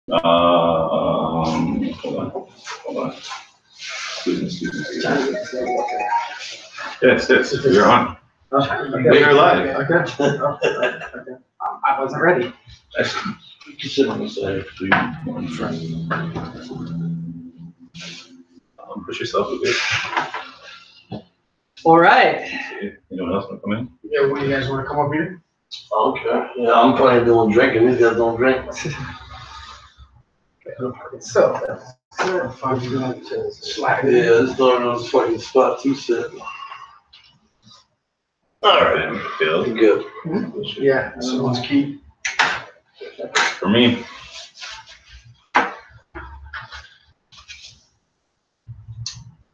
Hold on. Excuse me. Yes, you're on. Okay. You're live. Okay. I wasn't ready. Actually, you can sit on the side. Push yourself a bit. All right. Anyone else want to come in? Yeah, what do you guys want to come up here? Okay. Yeah, I'm probably doing drinking. These guys don't drink. So, find you going to slack. Yeah, it's not on this fucking spot too set. All right. Phil. Good. Yeah, someone's key. For me.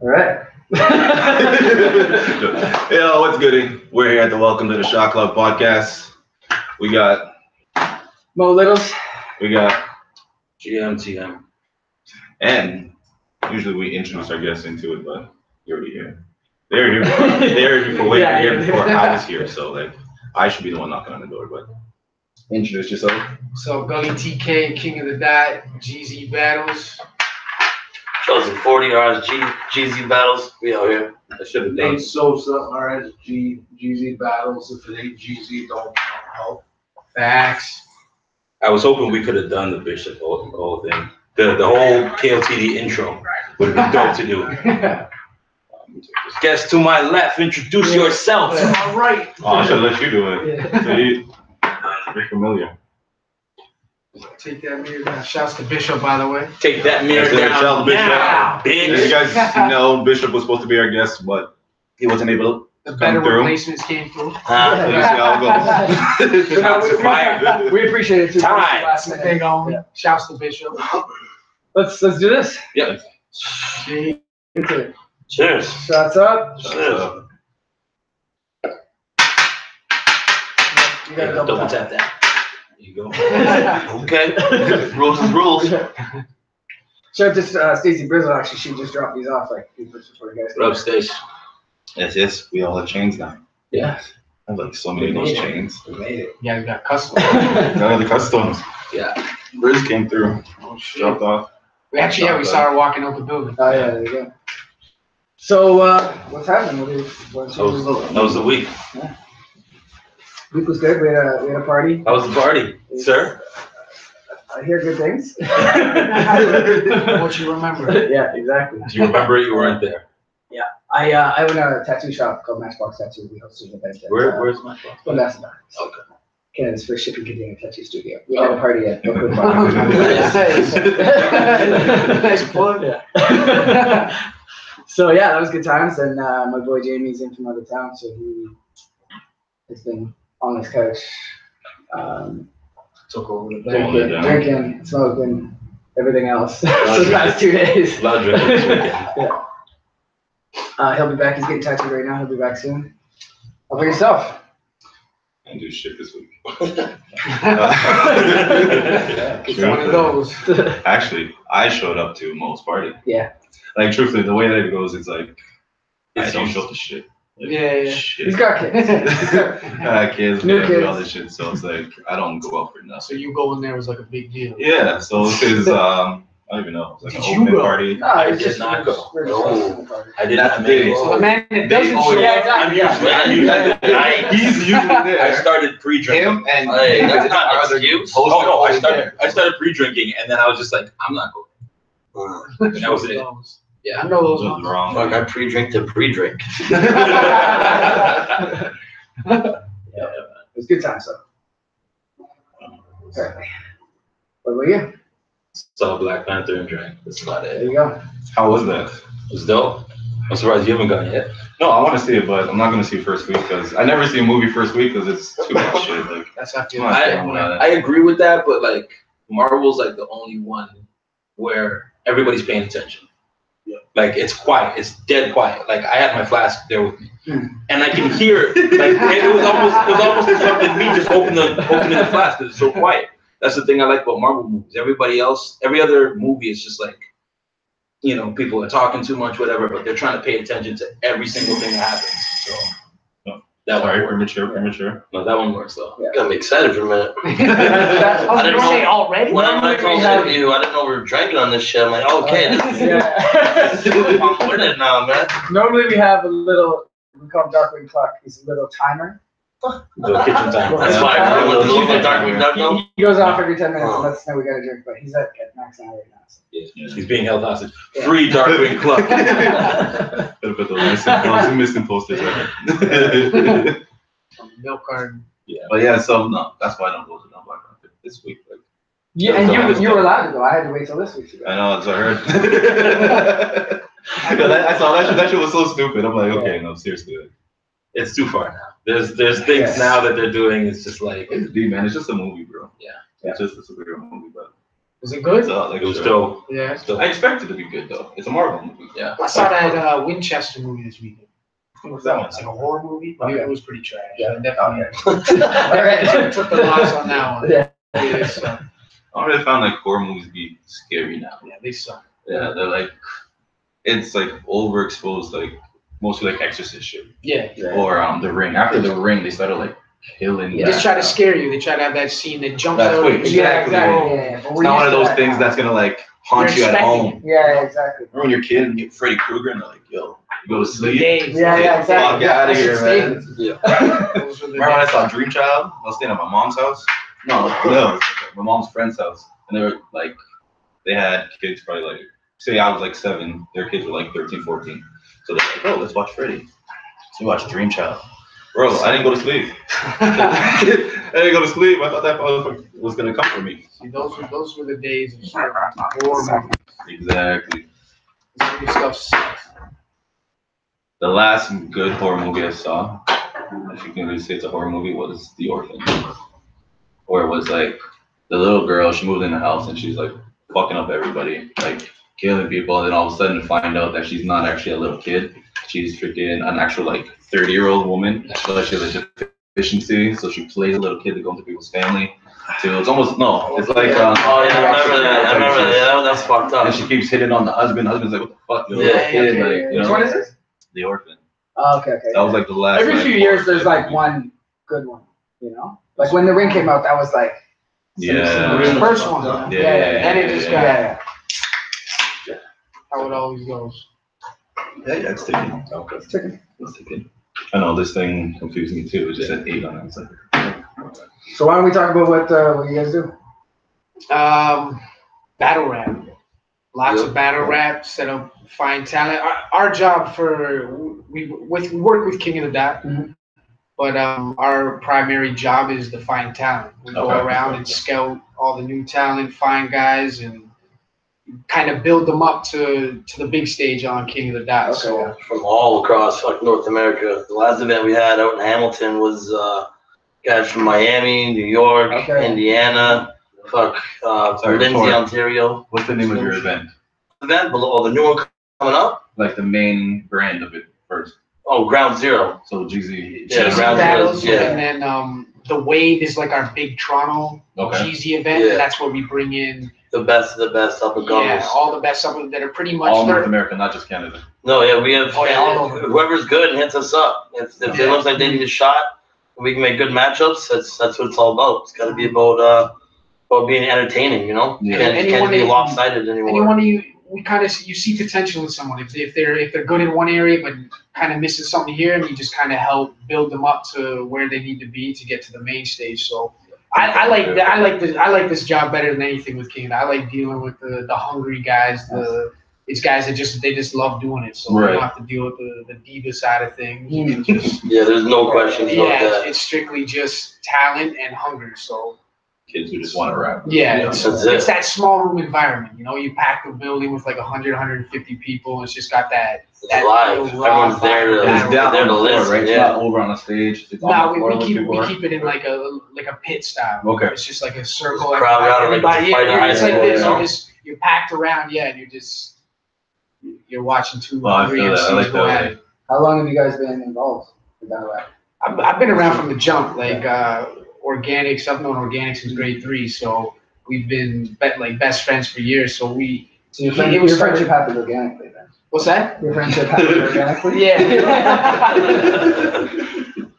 All right. Yo, what's goody? We're here at the Welcome to the Shot Club podcast. We got Mo Littles. We got GMTM. And usually we introduce our guests into it, but you're already here. They're here before before I was here, so like I should be the one knocking on the door, but introduce yourself. So Gully TK, King of the Dot, GZ Battles. Chosen 40 hours, GZ battles. We out here. I should have done. Sosa, RSG, GZ battles. If it ain't GZ, don't help. Facts. I was hoping we could have done the Bishop whole thing. The whole KLTD intro would have been dope to do. Guest to my left, introduce yourself. To my right. Oh, I should let you do it. So you're familiar. Take that mirror down. Shouts to Bishop, by the way. Take that mirror down now, bitch. You guys know Bishop was supposed to be our guest, but he wasn't able The to better come through. replacements came through. Let's see how it goes. We appreciate it too. Time. Last minute. Big on. Shouts to Bishop. Let's do this. Yep. Into it. Cheers. Shots up. Cheers. You gotta double tap. tap that. There you go. Okay. Rules is rules. Shout out to Stacey Brizzle. Actually, she just dropped these off like before you guys. What up, Stace? Yes. We all have chains now. Yeah. I have like so many of those chains. We made it. Yeah, we got custom. Got the customs. Yeah. Briz came through. Dropped off. We actually, we saw her walking out the building. Oh yeah, there you go. So what's happening? That was the week. Week was good. We had a party. How was the party, sir? I hear good things. What you remember? Yeah, exactly. Do you remember you weren't there? Yeah, I own a tattoo shop called Matchbox Tattoo. We hosted an event. Where's my phone? Well, that's not. Okay. Canada's first shipping container tattoo studio. We had a party at Oakwood Bar. Nice plug. Yeah. So yeah, that was good times. And my boy Jamie's in from out of town, so he has been on his couch, Took over the day. drinking, smoking, everything else for the past 2 days. A lot of drinking this weekend. Yeah. He'll be back. He's getting tattooed right now. He'll be back soon. How about yourself? I didn't do shit this week. It's one of those. Actually, I showed up to Mo's party. Yeah. Like, truthfully, the way that it goes, it's like, I It's don't usual. show the shit. Like, Yeah. Shit. He's got kids. Kids, New family, kids. all this shit. So it's like, I don't go out for So nothing. you going there was like a big deal. Yeah, so this is, I don't even know. It's like Did an you opening go? party. No, I it's did just not go. we're just No. hosting the party. I did That's not the make thing. it. So the man that doesn't Oh, show yeah, up. I'm usually He's usually there. I started pre-drinking. Him and Hey, that's not an other excuse. host Oh no, I there. started pre-drinking, and then I was just like, I'm not going. And that was it. I know those This was ones. wrong. Fuck, I pre-drink to pre-drink. It was good times, though. Certainly. What about you? Saw Black Panther and drank. That's about There it. you go. How was that? It was dope. I'm surprised you haven't gone yet. No, I want to see it, but I'm not going to see it first week because I never see a movie first week because it's too much shit. Like, That's how I feel. I'm not I- down with that. I agree with that, but like Marvel's like the only one where everybody's paying attention. Yeah. Like it's quiet. It's dead quiet. Like I had my flask there with me, Hmm. and I can hear like it was almost disrupting me just opening the flask because it's so quiet. That's the thing I like about Marvel movies. Everybody else, every other movie is just like, you know, people are talking too much, whatever, but they're trying to pay attention to every single thing that happens. So That one Sorry, works. premature. No, that one works though. Yeah. Got me excited for a minute. That's I didn't know. already. When I Normally told we have- you, I didn't know we were drinking on this shit. I'm like, okay, this is Yeah. I'm with it now, man. Normally we have a little, we call him Darkwing Clock. He's a little timer. The kitchen time. That's why I went to the Darkwing Duck though. He goes off every 10 minutes and lets us know we got to drink, but he's at max now right now. So. He's being held hostage. Free Darkwing Club. Gotta put those missing posters right. Milk carton. Yeah, but yeah, so no, that's why I don't go to no Black Market this week. Like, Yeah, and you were allowed to go. I had to wait till this week to go. I know, that's what I heard. I saw that shit. That shit was so stupid. I'm like, okay, no, seriously. Like, It's too far now. There's things now that they're doing. It's just like it's deep, man. It's just a movie, bro. Yeah. It's just a superhero movie, but Was it good? it's like it was a still. Yeah. I expect it to be good though. It's a Marvel movie. Yeah. I saw that Winchester movie this weekend. What's that one? It's like a horror movie, but Okay. it was pretty trash. Yeah. Definitely. I took the loss on that one. Yeah. It sucked. I don't really find like horror movies be scary now. Yeah, they suck. Yeah, they're like, it's like overexposed, like mostly like Exorcist shit. Yeah. Or The Ring. After The Ring, they started like killing. They just try to scare you. They try to have that scene that jumps That's out. quick. Yeah, exactly. Whoa. Yeah, but It's we're not one of used to those that things now. that's gonna like haunt You're you at expecting home. Yeah, exactly. Remember when you're a kid and you get Freddy Krueger and they're like, yo, you go to sleep. Days. Yeah, Get yeah, the exactly. fuck out of That's here, what man. Yeah. Those were the Remember when I days. saw Dream Child? I was staying at my mom's house. No, my mom's friend's house, and they were like, they had kids probably like, say I was like 7, their kids were like 13, 14. So they're like, oh, let's watch Freddy. So we watched Dream Child. Bro, I didn't go to sleep. I didn't go to sleep. I thought that was gonna come for me. See, those were the days of horror movies. Exactly. This new stuff sucks. The last good horror movie I saw, if you can really say it's a horror movie, was The Orphan. Where it was like the little girl, she moved in the house and she's like fucking up everybody, like killing people, and then all of a sudden find out that she's not actually a little kid. She's freaking an actual like 30-year-old woman. So she has a deficiency, so she plays a little kid to go into people's family. So it's almost it's like Oh yeah, I remember that. I remember that. That's fucked up. And she keeps hitting on the husband. The husband's like, what the fuck, you little Yeah, kid, okay. like, you Which know? one is this? The Orphan. Oh, okay, okay. That was like the last. Every like, few years, horror there's like movie. one good one, you know? Like when The Ring came out, that was like. Yeah. The first one. Yeah, Then it just got Yeah. how it always goes. Yeah, it's ticking. Okay. It's ticking. It's ticking. I know this thing confused me too. It just said 8 on it. It's like, So why don't we talk about what you guys do? Battle rap. Lots of battle rap, set up fine talent. Our job we work with King of the Dot, Mhm. but our primary job is to find talent. We go Okay. around and scout all the new talent, find guys, and kind of build them up to the big stage on King of the Dot. Okay. So From all across North America. The last event we had out in Hamilton was guys from Miami, New York, Okay. Indiana, Sorry, Lindsay, before. Ontario. what's the name of your event? Event below the new one coming up. Like the main brand of it first. Oh, Ground Zero. So GZ. Yeah, Jeezy Ground battles, Zeroes, yeah. and then the Wave is like our big Toronto Okay. Jeezy event. Yeah. And that's where we bring in The best of the best up and comers. all the best of them that are pretty much All North they're- America, not just Canada. No, yeah, we have Oh, yeah, all over. whoever's good hits us up. If it Yeah. looks like they need a shot, we can make good matchups. That's what it's all about. It's got to be about being entertaining, you know. Yeah. Can't Anyone be that- lopsided anymore. anyone you see potential in someone if they're good in one area but kind of missing something here, and you just kind of help build them up to where they need to be to get to the main stage. So I like that. I like this job better than anything with King. I like dealing with the hungry guys. It's guys that just love doing it. So we Right. don't have to deal with the diva side of things. You can just, Yeah, there's no questions about yeah, that. it's strictly just talent and hunger. So Kids who just want to rap. yeah, That's it's it. that small room environment. You know, you pack the building with like 100, 150 people. And it's just got that. It's live. little raw Everyone's there vibe. to, And it's down there on to the floor, listen. right? It's Yeah. not over on a stage. It's on No, the floor we with people. keep it in like a pit style. Okay. It's just like a circle. Crowd out, like Everybody, fighting yeah, it's like high this. school, you know? You're packed around, yeah, and you're watching two Oh, I hungry feel that. I MCs like go that. at it. How long have you guys been involved with battle rap? I've been around from the jump, like organics. I've known organics since grade 3, so we've been like best friends for years. So So your, It was your friendship happened organically then? what's that? Your friendship happened organically? Yeah.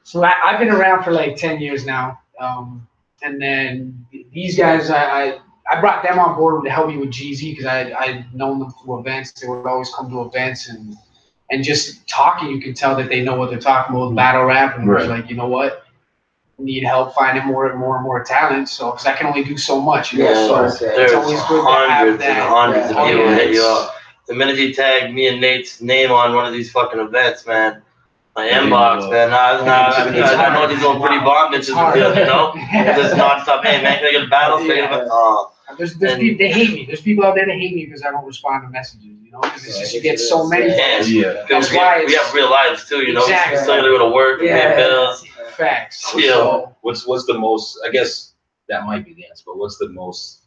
So I've been around for like 10 years now. And then these guys, I brought them on board to help me with GZ because I'd known them through events. They would always come to events and just talking, you can tell that they know what they're talking about with battle rap. And Right. we're like, you know what? We need help finding more and more talent. So, because I can only do so much, you know. Yeah, So there's it's always good to have hundreds that. and hundreds of Oh, people yeah, hit you it's- up. The minute you tag me and Nate's name on one of these fucking events, man, my inbox, man. I know these little pretty bomb bitches, you know, just nonstop. Hey, man, can I get a battle? Can I get a There's people, they hate me. There's people out there that hate me because I don't respond to messages, you know, because it's just you get so many. Yeah. That's why we have real lives too, you know. Exactly. We still gotta go to work and pay bills. Facts. Yeah. So, What's the most? I guess that might be the answer. But what's the most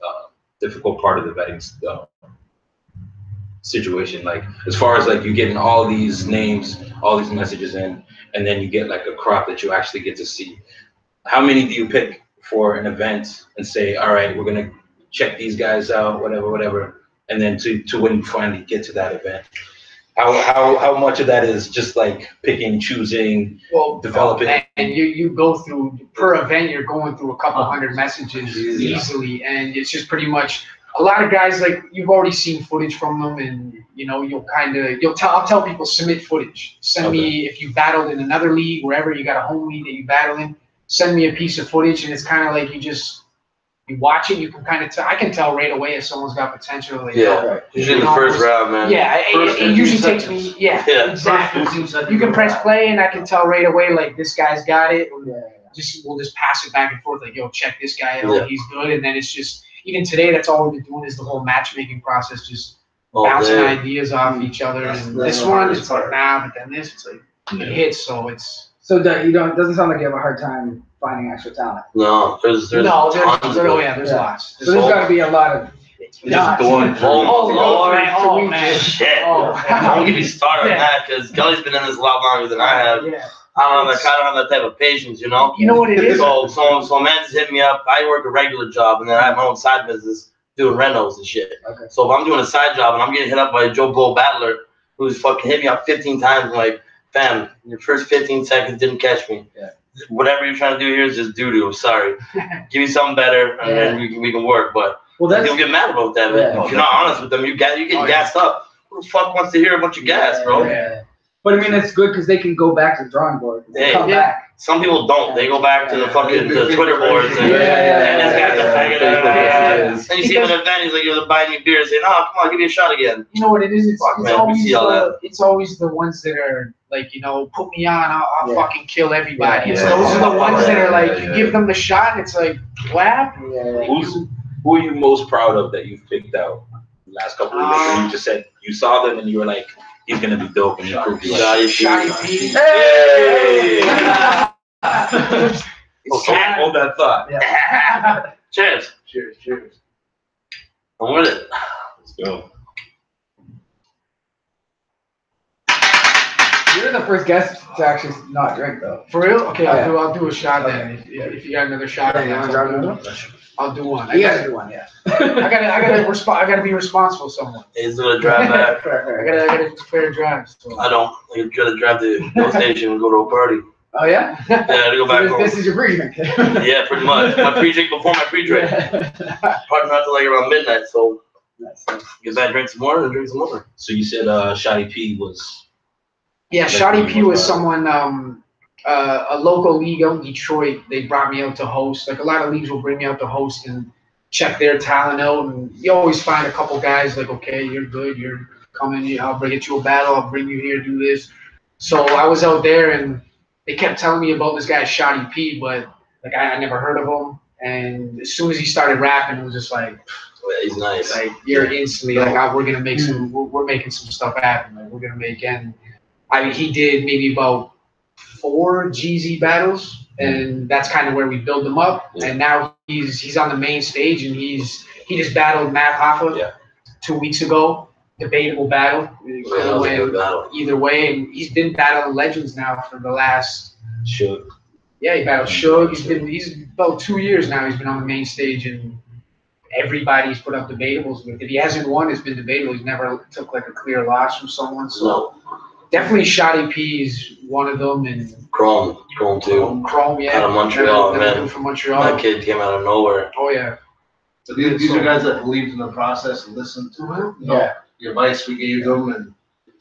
difficult part of the vetting situation? Like as far as like you getting all these names, all these messages in, and then you get like a crop that you actually get to see. How many do you pick for an event and say, all right, we're gonna check these guys out, whatever, and then to when you finally get to that event? How much of that is just like picking, choosing, developing? And you go through per event, you're going through a couple hundred messages easily, and it's just pretty much a lot of guys like you've already seen footage from them, and you know I'll tell people submit footage. Send me if you battled in another league, wherever you got a home league that you battle in. Send me a piece of footage, and it's kind of like you watch it, you can kind of tell. I can tell right away if someone's got potential. Like, Usually the first round, man. Yeah, it usually takes me. Yeah, exactly. You can press play, and I can tell right away like this guy's got it. We'll just pass it back and forth like, yo, check this guy out, he's good. And then it's just even today, that's all we've been doing is the whole matchmaking process, just bouncing ideas off each other. And this one, it's like but then this, it's like it hits, so it's. So it doesn't sound like you have a hard time finding extra talent. No, there's there's lots. So there's got to be a lot of. Just going home. Oh man. Shit. Oh. Don't get me started on that because Gully's been in this a lot longer than I have. Yeah. I don't have that type of patience, you know. You know what it is? So a man just hit me up. I work a regular job and then I have my own side business doing rentals and shit. Okay. So if I'm doing a side job and I'm getting hit up by a Joe Blow battler who's fucking hit me up 15 times, I'm like, fam, your first 15 seconds didn't catch me. Yeah. Whatever you're trying to do here is just doo-doo. I'm sorry. Give me something better and then we can work. But they'll get mad about that. Yeah. If you're not honest with them, you get gassed up. Who the fuck wants to hear a bunch of gas, bro? Yeah. But I mean, it's good because they can go back to the drawing board. Come back. Some people don't. They go back to the fucking the Twitter boards and this guy's a faggot. And you see him at an event, he's like, you're buying me beer, saying, oh, come on, give me a shot again. You know what it is? It's always the ones that are like, you know, put me on, I'll fucking kill everybody. Yeah. Those are the ones that are like, you give them the shot, and it's like, what? Who are you most proud of that you've picked out the last couple of years? You just said you saw them and you were like, he's gonna be dope, and you proved you like, Shotty P. Hey! Okay, hold that thought. Yeah. Cheers. Cheers. I'm with it. Let's go. You're the first guest to actually not drink, though. For real? Okay, Yeah. I'll do a shot then. If you got another shot, You want to drop another one? I'll do one. You gotta do one, yeah. I gotta be responsible someone. He's gonna drive back. I gotta fair drive. So. I don't. I gotta drive to the station and go to a party. Oh, yeah? Yeah, I gotta go back home. This is your pre-drink. Yeah, pretty much. My pre-drink before my pre-drink. Party not till like around midnight, so Nice. get back, drink some more, and drink some more. So you said Shotty P was. Yeah, Shotty P was someone, a local league out in Detroit. They brought me out to host. Like a lot of leagues will bring me out to host and check their talent out. And you always find a couple guys like, okay, you're good, you're coming, I'll bring you a battle, I'll bring you here, do this. So I was out there and they kept telling me about this guy Shotty P, but like I never heard of him. And as soon as he started rapping, it was just like, Yeah, he's nice. like you're instantly like, we're gonna make some, we're making some stuff happen. Like we're gonna make he did maybe about 4 GZ battles, and that's kind of where we build him up. Yeah. And now he's on the main stage, and he just battled Matt Hoffa 2 weeks ago. Debatable battle. Either way, and he's been battling legends now for the last. Shook. Yeah, he battled Shug. He's about 2 years now. He's been on the main stage, and everybody's put up debatables with. If he hasn't won, it's been debatable. He's never took like a clear loss from someone. So Definitely Shoddy P is one of them, and Chrome too. Chrome, yeah. Out of Montreal, Another man. dude from Montreal. That kid came out of nowhere. Oh yeah. So these are guys that believed in the process and listened to it. You know, the advice we gave them, and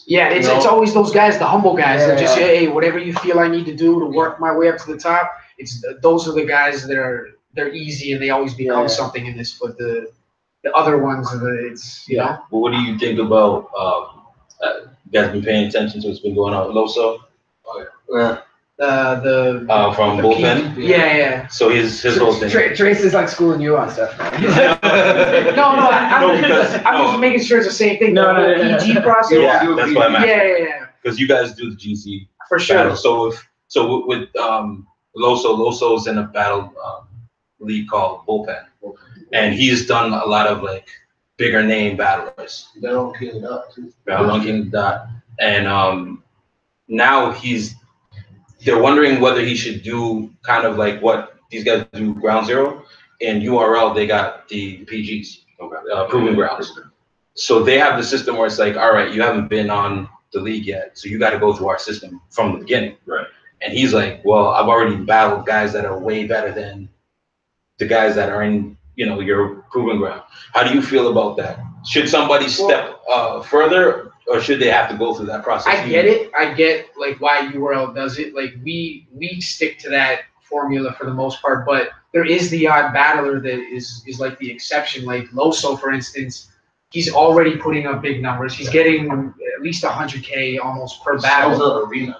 yeah, it's always those guys, the humble guys that just Yeah. say, hey, whatever you feel I need to do to work my way up to the top. Those are the guys that they're easy and they always become something in this. But the other ones, it's you know. Well, what do you think about? You guys been paying attention to what's been going on with Loso? Yeah. From the Bullpen. Yeah. So his whole thing. Trace is like schooling you on stuff. I'm just making sure it's the same thing. No, the no. PG process. Yeah, that's why I'm asking. Yeah. Because you guys do the GC For sure. battle. So with Loso's in a battle league called Bullpen, and he's done a lot of like bigger name battlers. they're all killed up too. King Dot, and now they're wondering whether he should do kind of like what these guys do Ground Zero. In URL, they got the PGs, Proving Grounds. So they have the system where it's like, all right, you haven't been on the league yet, so you got to go through our system from the beginning. Right. And he's like, well, I've already battled guys that are way better than the guys that are in, your Proving Ground. How do you feel about that? Should somebody step further, or should they have to go through that process? I get it. I get like why URL does it. Like we stick to that formula for the most part, but there is the odd battler that is like the exception. Like Loso, for instance, he's already putting up big numbers. He's getting at least 100K almost per battle. Even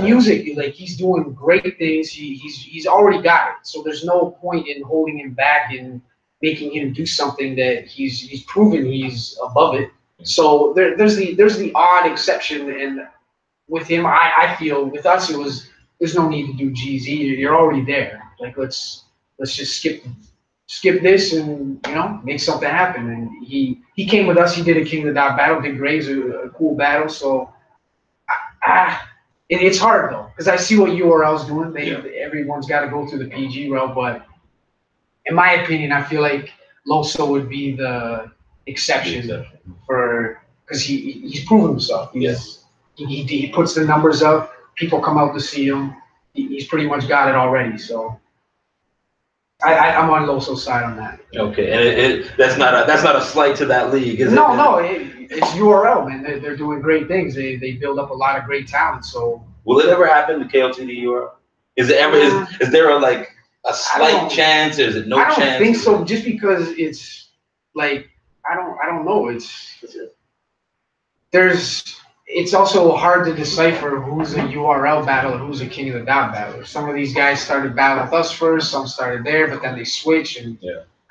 music, like he's doing great things. He's already got it. So there's no point in holding him back and making him do something that he's proven he's above it. So there's the odd exception, and with him, I feel with us there's no need to do GZ. You're already there. Like let's just skip this and make something happen. And he came with us. He did a King of the Dot battle. Did great. It was a cool battle. So it's hard though because I see what URL's doing. Everyone's got to go through the PG route, but in my opinion, I feel like Loso would be the exception because he's proven himself. He puts the numbers up. People come out to see him. He's pretty much got it already. So I'm on Loso's side on that. Okay, and that's not a slight to that league, is it? No, it's URL, man. They're doing great things. They build up a lot of great talent. So will it ever happen to KOTD URL? Is it ever? Is there a slight chance, or is it no chance? I don't think so. Just because it's like I don't know. It's also hard to decipher who's a URL battler, who's a King of the Dot battler. Some of these guys started battling with us first, some started there, but then they switch, and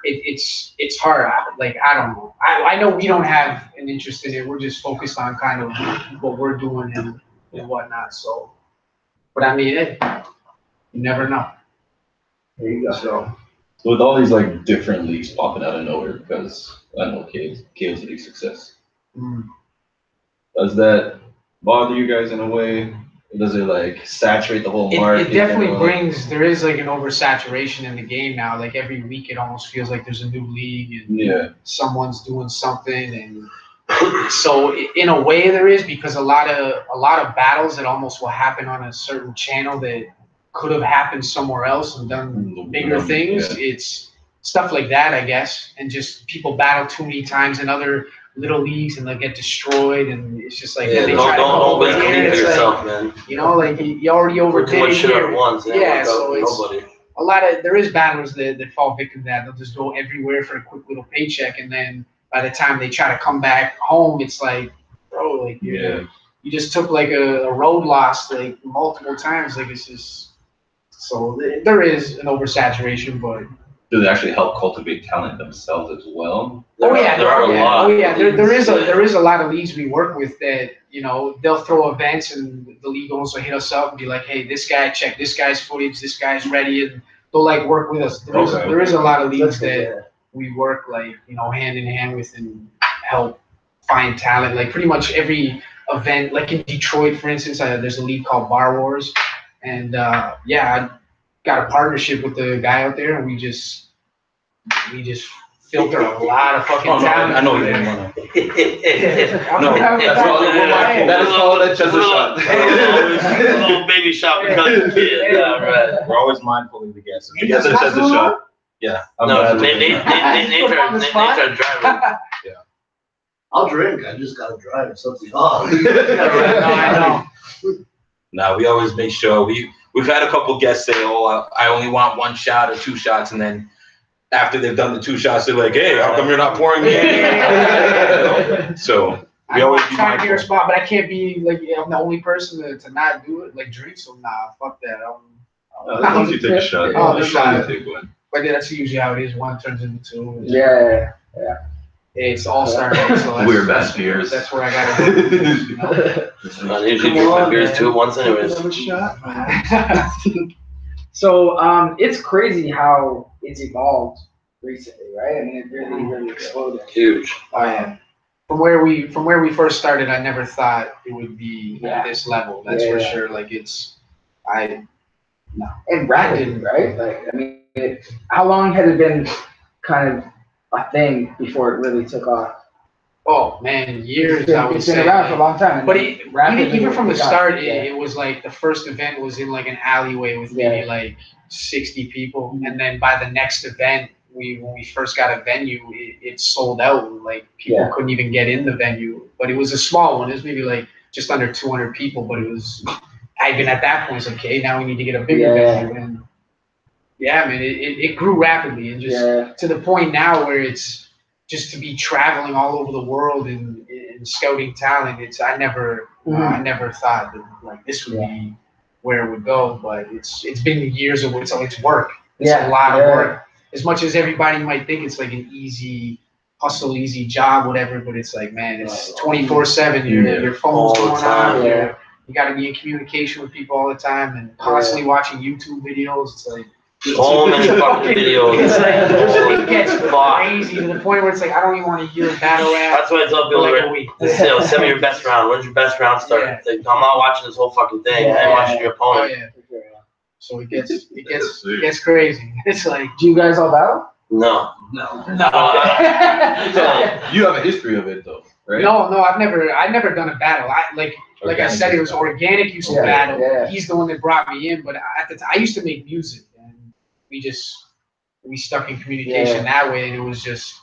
it's hard. I don't know. I know we don't have an interest in it. We're just focused on kind of what we're doing and whatnot. So, but I mean, you never know. There you go. So with all these different leagues popping out of nowhere, because I know KOTD success. Does that bother you guys in a way? Does it saturate the whole market? It definitely there is an oversaturation in the game now. Like every week it almost feels like there's a new league and someone's doing something, and so in a way there is, because a lot of battles that almost will happen on a certain channel that could have happened somewhere else and done bigger things. It's stuff like that, I guess, and just people battle too many times in other little leagues and they'll get destroyed, and it's just they try to come over here. It's yourself, man. You already overdid too much it shit here. at once. So it's a lot of there is battlers that fall victim to that. They'll just go everywhere for a quick little paycheck, and then by the time they try to come back home, it's bro, you just took a road loss multiple times. It's just so there is an oversaturation, but. Do they actually help cultivate talent themselves as well? There is a lot of leagues we work with that they'll throw events, and the league also hit us up and be like, hey, this guy, check this guy's footage, this guy's ready, and they'll work with us. There is a lot of leagues that we work hand in hand with and help find talent. Pretty much every event, in Detroit, for instance, there's a league called Bar Wars, and I got a partnership with the guy out there, and we just filter a lot of fucking Oh, no, talent. I know you didn't want to. No, that's all- That is called a Chester shot. A little baby shot because of the kid. Yeah, right. We're always mindful of the guests. If the He guest does not says a do shot, yeah. I'm No, bad with Nate's it. our driver. I'll drink, I just gotta drive, it's up to y'all. I know. Nah, we always make sure we've had a couple guests say, "Oh, I only want 1 shot or 2 shots," and then after they've done the 2 shots, they're like, "Hey, how come you're not pouring me any?" So we always be trying to get a mindful. spot, but I can't be like I'm the only person to not do it, like drink. So nah, fuck that. As long as you take a shot. Oh, the as long as shot. you take one. But yeah, that's usually how it is. One turns into 2. Yeah. It's all-star night, so that's, We're bad peers. That's where I gotta go. You know? I usually drink my beers 2 at once anyways. So it's crazy how it's evolved recently, right? I mean, it really exploded. Huge. Oh yeah. From where we first started, I never thought it would be at this level. That's for sure. Like And rapidly, right? Like, I mean, how long had it been kind of a thing before it really took off? Oh man, years. It's been around for a long time. But even from the start, yeah. it was like the first event was in like an alleyway with maybe like 60 people, and then by the next event, when we first got a venue, it sold out. Like people couldn't even get in the venue, but it was a small one. It was maybe like just under 200 people, but it was. Even at that point, it's like, okay, now we need to get a bigger venue, and yeah, man, it grew rapidly, and just to the point now where it's just to be traveling all over the world and scouting talent. I never thought that like this would be where it would go, but it's been years of it's work. It's a lot of work. As much as everybody might think it's like an easy hustle, easy job, whatever, but it's like, man, it's 24/7. Your phone's going on. You got to be in communication with people all the time and constantly watching YouTube videos. It's like so many fucking videos. It's like it gets crazy to the point where it's like I don't even want to hear battle rap. That's why I tell people, send me your best round. When's your best round start? Yeah. Like, I'm not watching this whole fucking thing. I ain't watching your opponent. So it gets crazy. It's like, do you guys all battle? No. You have a history of it though, right? No, I've never done a battle. Like I said, it was Organic used to battle. Yeah. He's the one that brought me in, but at the time, I used to make music, and we stuck in communication that way, and it was just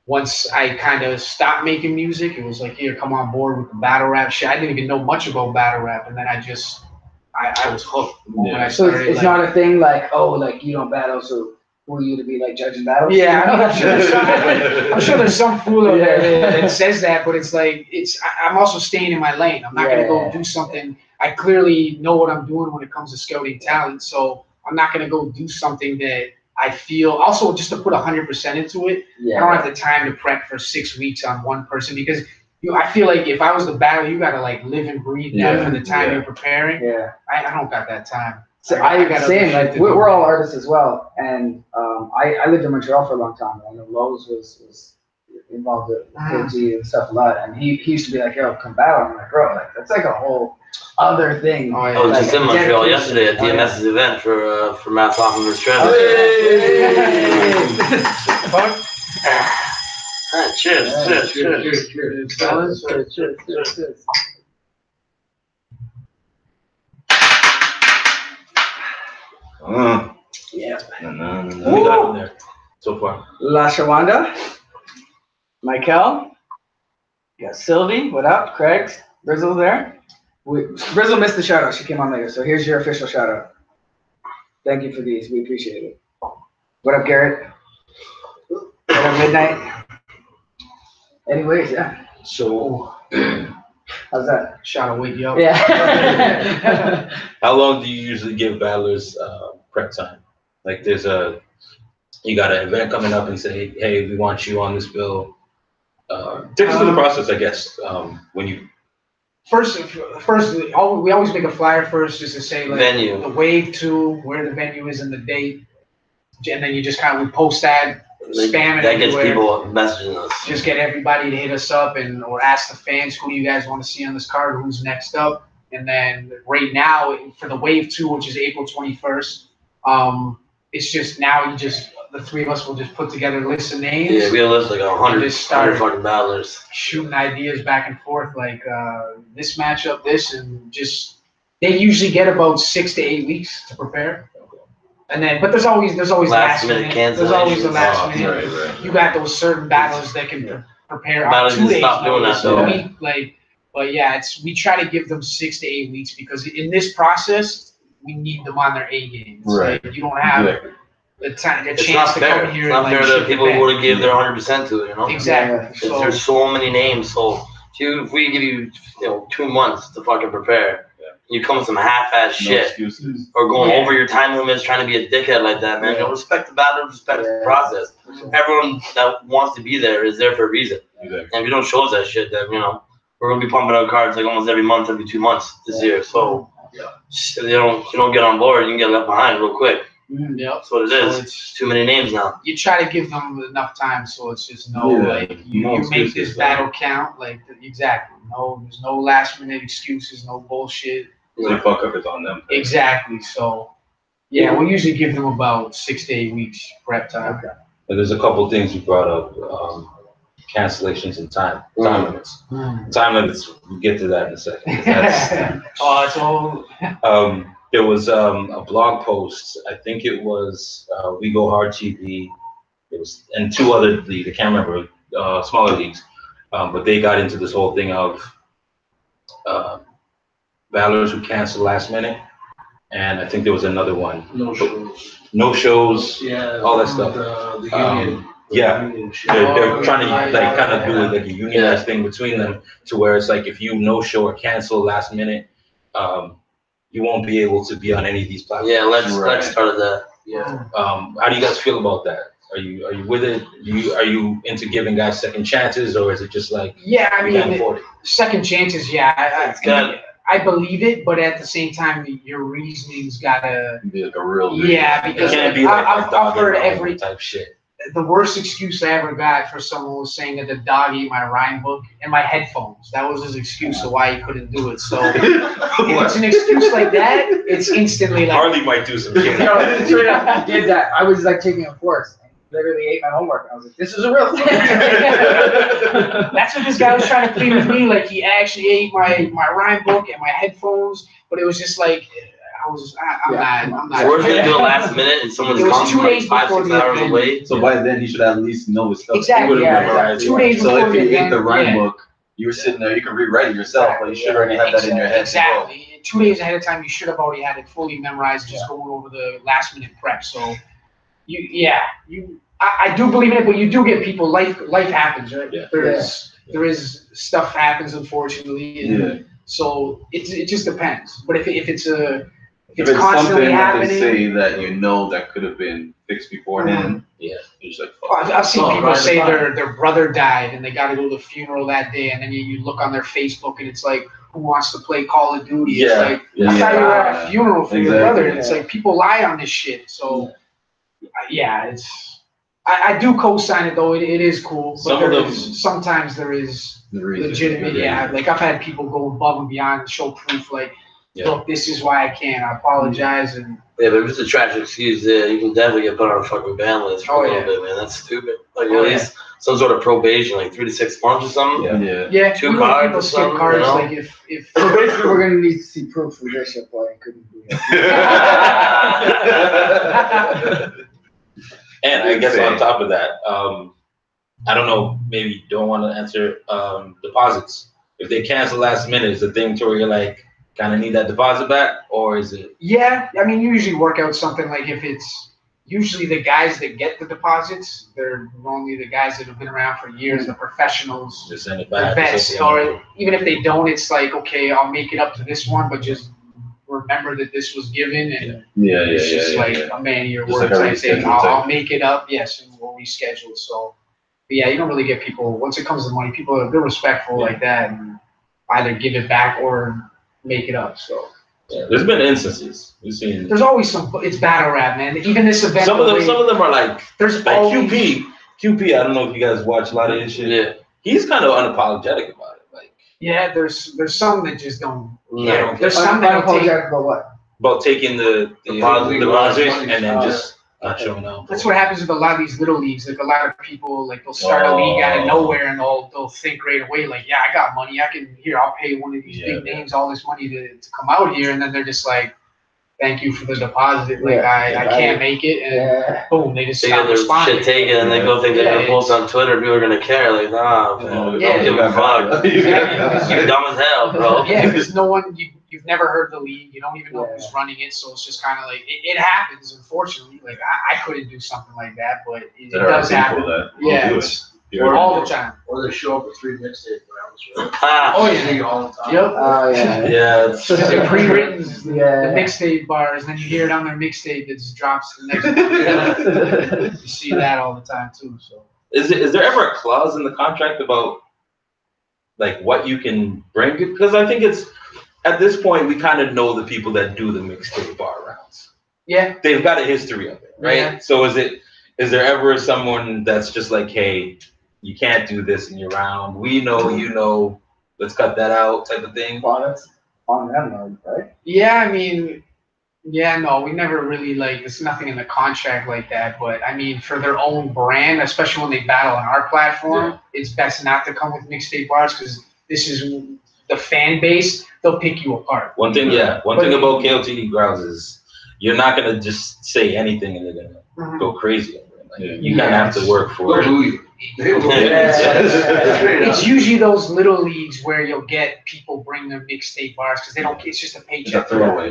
once I kind of stopped making music, it was like, here, come on board with the battle rap shit. I didn't even know much about battle rap, and then I was hooked when I So started. it's not a thing like, oh, like you don't battle, so who are you to be like judging battles? Yeah, I'm sure there's some fool out there that says that, but it's like I'm also staying in my lane. I'm not gonna go do something. I clearly know what I'm doing when it comes to scouting talent, so I'm not gonna go do something that I feel. Also, just to put 100% into it, I don't have the time to prep for 6 weeks on one person because I feel like if I was to battle, you gotta like live and breathe that for the time you're preparing. Yeah, I don't got that time. So we're all artists as well, and I lived in Montreal for a long time. I know Lowe's was involved with KG and stuff a lot, and he used to be like, "Yo, come battle." I'm like, "Bro, like that's like a whole other thing." I was just in Montreal yesterday at DMS's event for Matt Hoffman vs. Travis. Cheers. Yeah. We got in there so far. La Shawanda, Michael, you got Sylvie, what up? Craig, Brizzle there. Brizzle missed the shout out. She came on later, so here's your official shout out. Thank you for these. We appreciate it. What up, Garrett? What up, Midnight? Anyways, So, how's that? Shout out, wake you up. Yeah. how long do you usually give battlers prep time? Like, you got an event coming up and say, hey, we want you on this bill. Take us through the process, I guess. When you first, we always make a flyer first, just to say like venue, the wave 2, where the venue is and the date, and then you just kind of post that. Spam it that gets everywhere. people messaging us. Just get everybody to hit us up or ask the fans who you guys want to see on this card, who's next up. And then right now for the wave 2, which is April 21st, it's just now the three of us will just put together lists of names. Yeah, we have list like 100, Just start 100 fucking battlers. shooting ideas back and forth, like this matchup, this, and just they usually get about 6 to 8 weeks to prepare. And then, but there's always last minute. There's always the last minute. Right. You got those certain battles that can prepare Battles up 2 days. stop doing that, So though. but yeah, we try to give them 6 to 8 weeks because in this process we need them on their A game. Right. Like, you don't have the It's chance not to fair. come here It's not and fair like that shit people the bed. would have gave their 100% to it, you know? Exactly. Because So there's so many names. So if we give you 2 months to fucking prepare, you come with some half-ass No shit excuses. or going over your time limits, trying to be a dickhead like that, man. Don't respect the battle, respect the process. Everyone that wants to be there is there for a reason. Exactly. And if you don't show us that shit, then we're gonna be pumping out cards like almost every month, every 2 months this year. So if you don't get on board, you can get left behind real quick. Yep. That's what it So is. it's Too many names now. you try to give them enough time so it's just you make this battle count exactly. There's no last minute excuses, no bullshit. If they fuck up, it's on them. Exactly. So yeah, we usually give them about 6 to 8 weeks prep time. And there's a couple things you brought up, cancellations and time limits. Time limits, we'll get to that in a second. That's, It's all there was a blog post, I think it was We Go Hard TV, it was, and 2 other leagues, I can't remember, smaller leagues, but they got into this whole thing of battlers who cancel last minute, and I think there was another one. No shows, all that stuff. The union. Union shit. They're trying to kind of do like a unionized thing between them, to where it's like if you no show or cancel last minute, you won't be able to be on any of these platforms. Yeah, let's start that. How do you guys feel about that? Are you with it? Are you into giving guys second chances, or is it just like I you can't mean, afford it? second chances, I believe it, but at the same time, your reasoning's gotta Be like a real. because It can't be like I've heard every type shit. the worst excuse I ever got for someone was saying that the dog ate my rhyme book and my headphones. That was his excuse of why he couldn't do it. So if it's an excuse like that, it's instantly like Harley might do some shit. Straight up, he did that. I was like taking a course. Literally ate my homework. I was like, this is a real thing. That's what this guy was trying to plead with me. Like he actually ate my rhyme book and my headphones, but it was just like I'm not. So we're gonna do it last minute, and someone's It was gone 2 like days 5, before 6 the hours event. away. So by then he should at least know his stuff. Exactly, He would have yeah, memorized it. 2 days So before if the you ate event, the rhyme book, you were sitting there, you can rewrite it yourself, but you should already have that in your head. Exactly. 2 days ahead of time, you should have already had it fully memorized, just going over the last minute prep. So, I do believe in it, but you do get people. Life happens, right? Yeah. There is stuff happens, unfortunately. And so it just depends. But if it's If it's constantly something that happening, they say that that could have been fixed beforehand, you're just like, fuck. I've seen people say their brother died and they got to go to the funeral that day, and then you look on their Facebook and it's like, who wants to play Call of Duty? It's like, I thought you were at a funeral for your brother. And it's like, people lie on this shit. So, I do co-sign it though. It is cool. But sometimes there is legitimate. Like I've had people go above and beyond and show proof. Like, look, this is why I can't. I apologize. And but if it's a trash excuse, you can definitely get put on a fucking ban list for a little bit, man. That's stupid. Like at least some sort of probation, like 3 to 6 months or something. Yeah. 2 cards or something. Cards, You know? like if So basically, we're gonna need to see proof for this shit, boy. I couldn't do it. And I guess on top of that, I don't know, maybe you don't want to answer deposits. If they cancel last minute, is the thing to where you're like, kind of need that deposit back, or is it? Yeah, I mean, you usually work out something like if it's usually the guys that get the deposits, they're normally the guys that have been around for years, the professionals, Just send it the back. vets, or even if they don't, it's like, okay, I'll make it up to this one, but just remember that this was given, and it's just like a man of your Just word like a type thing. reschedule I'll type. make it up, yes, and we'll reschedule. So, but yeah, you don't really get people, once it comes to money, people they're respectful like that, and either give it back or make it up. So. Yeah, there's been instances we've seen. There's always it's battle rap, man. Even this event. Some of them are like there's always, QP. I don't know if you guys watch a lot of his shit. Yeah. He's kind of unapologetic about it. Like, yeah, there's some that just don't. No. There's some that don't take. About what? about taking the deposits and then just not showing up. That's what happens with a lot of these little leagues. Like a lot of people, like they'll start a league out of nowhere and they'll think right away, like, yeah, I got money. I'll pay one of these big names all this money to come out here. And then they're just like, thank you for the deposit. Like, I can't make it. And boom, they just stop their responding. shit taken and they go think they're gonna post on Twitter. People are gonna care. Like, nah, don't give a fuck. You're dumb as hell, bro. Yeah, because no one, you've never heard the league. You don't even know who's running it. So it's just kind of like, it happens, unfortunately. Like, I couldn't do something like that, but it does happen. Yeah, all the time. Or they show up with 3 mixtape rounds. Oh, yeah. All the time. Yep. Oh, yeah. Yeah, it's They're pre-written, the mixtape bars, and then you hear it on their mixtape that just drops the next one. You see that all the time, too. So Is there ever a clause in the contract about like what you can bring? Because I think it's at this point we kind of know the people that do the mixtape bar rounds. yeah, They've got a history of it, right? Yeah. So is there ever someone that's just like, hey, you can't do this in your round. We know, you know, let's cut that out type of thing. Well, that's on them, right? yeah. I mean, yeah, no, we never really there's nothing in the contract like that. But I mean, for their own brand, especially when they battle on our platform, it's best not to come with mixtape bars because this is the fan base. They'll pick you apart. One thing about KOTD grounds is you're not gonna just say anything and they're gonna go crazy over it. Like, you kind of have to work for it. It's usually those little leagues where you'll get people bring their mixtape bars because they don't. It's just a paycheck.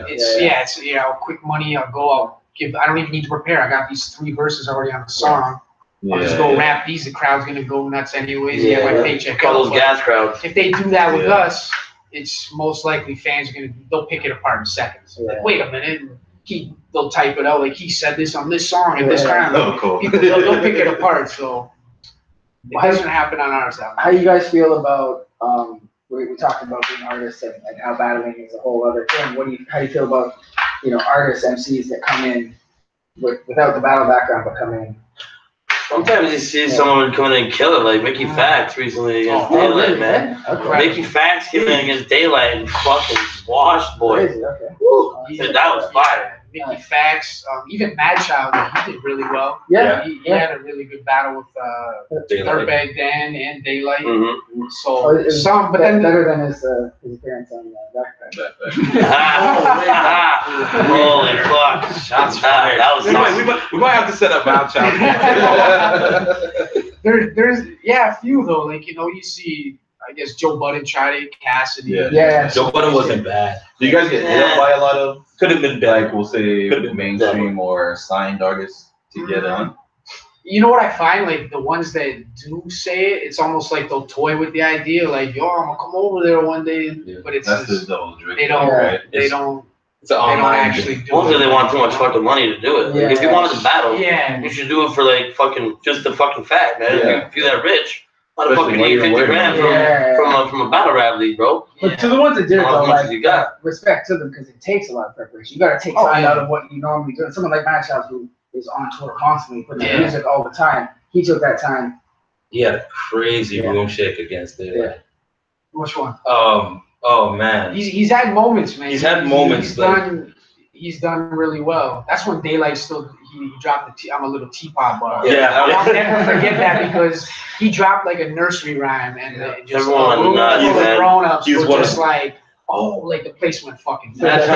It's quick money. I don't even need to prepare. I got these 3 verses already on the song. I'll just go rap these. The crowd's gonna go nuts anyways. Get my paycheck. Call those gas crowds. If they do that with us, it's most likely fans are they'll pick it apart in seconds. Like, wait a minute. They'll type it out like he said this on this song at this time. Oh, cool. People, they'll pick it apart. So it doesn't happen on our side. How do you guys feel about we talked about being artists and like how battling is a whole other thing. How do you feel about artists, MCs that come in without the battle background but come in? Sometimes you see someone come in and kill it, like Mickey Fax recently against Daylight, really? man. Okay. Mickey Fax came in against Daylight and fucking washed, boy. Crazy, okay. That was fire. Mickey Fax, even Mad Child, he did really well. Yeah. He had a really good battle with Dirtbag Dan and Daylight. Mm-hmm. So but then better than his appearance on Backpack. Holy fuck! Shots fired. That was we might have to set up Mount Child. There's a few though. Like you see. I guess Joe Budden tried it, Cassidy. Yeah. Joe Budden wasn't bad. Do you guys get hit up by a lot of, Could have been bad. like, we'll say mainstream or signed artists to get on? You know what I find? Like the ones that do say it, it's almost like they'll toy with the idea, like, yo, I'm gonna come over there one day. But it's That's just, the double drink. they don't It's they don't actually do Mostly it. they want too much fucking money to do it. Like, if you wanted to battle, Yeah. you should do it for like fucking just the fucking fact, man. Yeah. If you're that rich, why the fuck Especially you need when you're 50 grand winning. from a battle rap league, bro? But to the ones that did it, How though, much like, you got? respect to them because it takes a lot of preparation. You got to take time out of what you normally do. Someone like Mad Child, who is on tour constantly, putting out music all the time, he took that time. He had a crazy room shake against Daylight. Which one? Oh man. He's had moments, man. He's had moments, He's done really well. That's when Daylight he dropped the I'm a little teapot bar. Yeah. I'll never forget that because he dropped like a nursery rhyme and just Everyone, the grown-ups he's were one just like, oh, like the place went fucking There was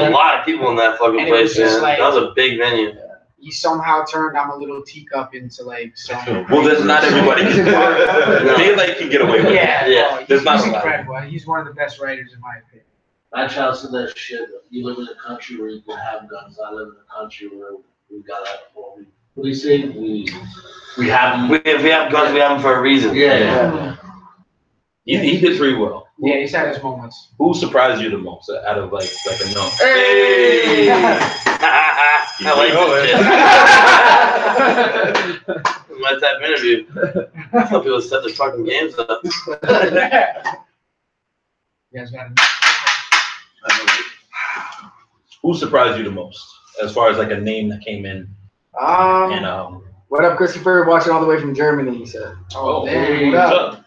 a lot of people in that fucking And it was place, man. just like- That was a big venue. He somehow turned I'm a little teacup into like some. Well, there's not everybody. Daylight can get away with it. Yeah. There's not he's a lot. incredible. He's one of the best writers in my opinion. Mad Child said that shit. You live in a country where you can have guns. I live in a country where we gotta. What do you say? We have them. If we have guns, we have them for a reason. Yeah. He did pretty well. Yeah, he's had his moments. Who surprised you the most out of like a no? Hey! I like this shit. My type of interview. Some people set their fucking games up. You guys got Who surprised you the most as far as like a name that came in? And What up, Christopher? Watching all the way from Germany, he said. oh, damn, what's what up?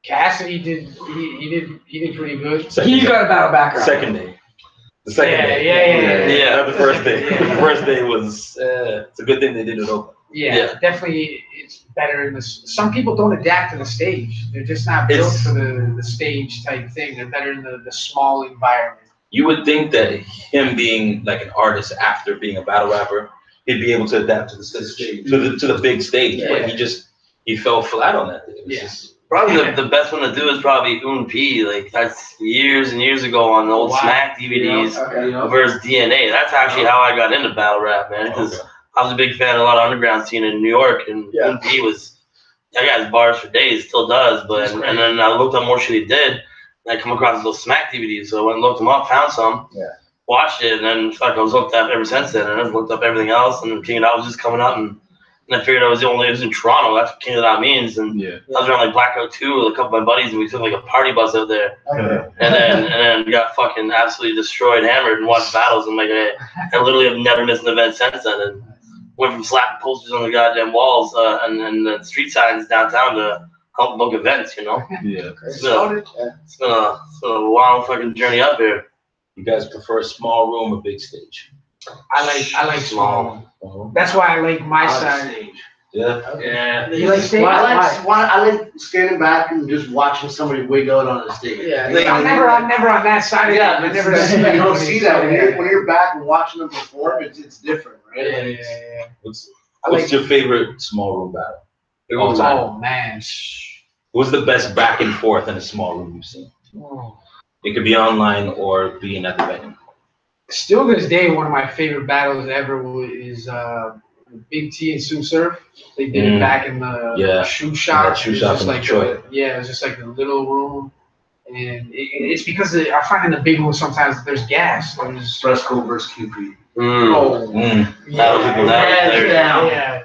Cassidy did he did pretty good. Second He's day. got a battle background. Second day. The second day. Yeah. Not the first day. Yeah. The first day was, it's a good thing they did it open. Yeah, definitely. It's better in this. Some people don't adapt to the stage. They're just not built for the stage type thing. They're better in the small environment. You would think that him being like an artist after being a battle rapper, he'd be able to adapt to the stage, to the big stage. But he fell flat on that. Probably the best one to do is probably P. Like that's years and years ago on the old Smack DVDs versus DNA. That's actually how I got into battle rap, man. Because I was a big fan of a lot of underground scene in New York, and P was that guy's bars for days, still does. But and then I looked up more shit he did, and I come across those Smack DVDs. So I went and looked them up, found some, watched it, and then I was hooked up ever since then. And I looked up everything else, and King of That was just coming up, and I figured it was in Toronto. That's what King of That means. And I was around like Blackout 2 with a couple of my buddies, and we took like a party bus out there. And then we got fucking absolutely destroyed, hammered, and watched battles. And like I literally have never missed an event since then. And went from slapping posters on the goddamn walls and the street signs downtown to help book events. You know. Yeah. It's been a wild fucking journey up here. You guys prefer a small room or big stage? I like small. That's why I like my side. Yeah. You like stage? I like standing back and just watching somebody wig out on the stage. Yeah. I'm never on that side. Yeah, I never. You don't see that when you're back and watching them perform. It's different, right? Yeah. What's your favorite small room battle? Oh man. What's the best back and forth in a small room you've seen? It could be online or being at the venue. Still to this day, one of my favorite battles ever is Big T and Sue Surf. They did it back in the shoe shop. Yeah, shoe shop in Detroit. It was just like a little room. And it's because I find in the big room sometimes there's gas. There's Fresco versus QP. Yeah.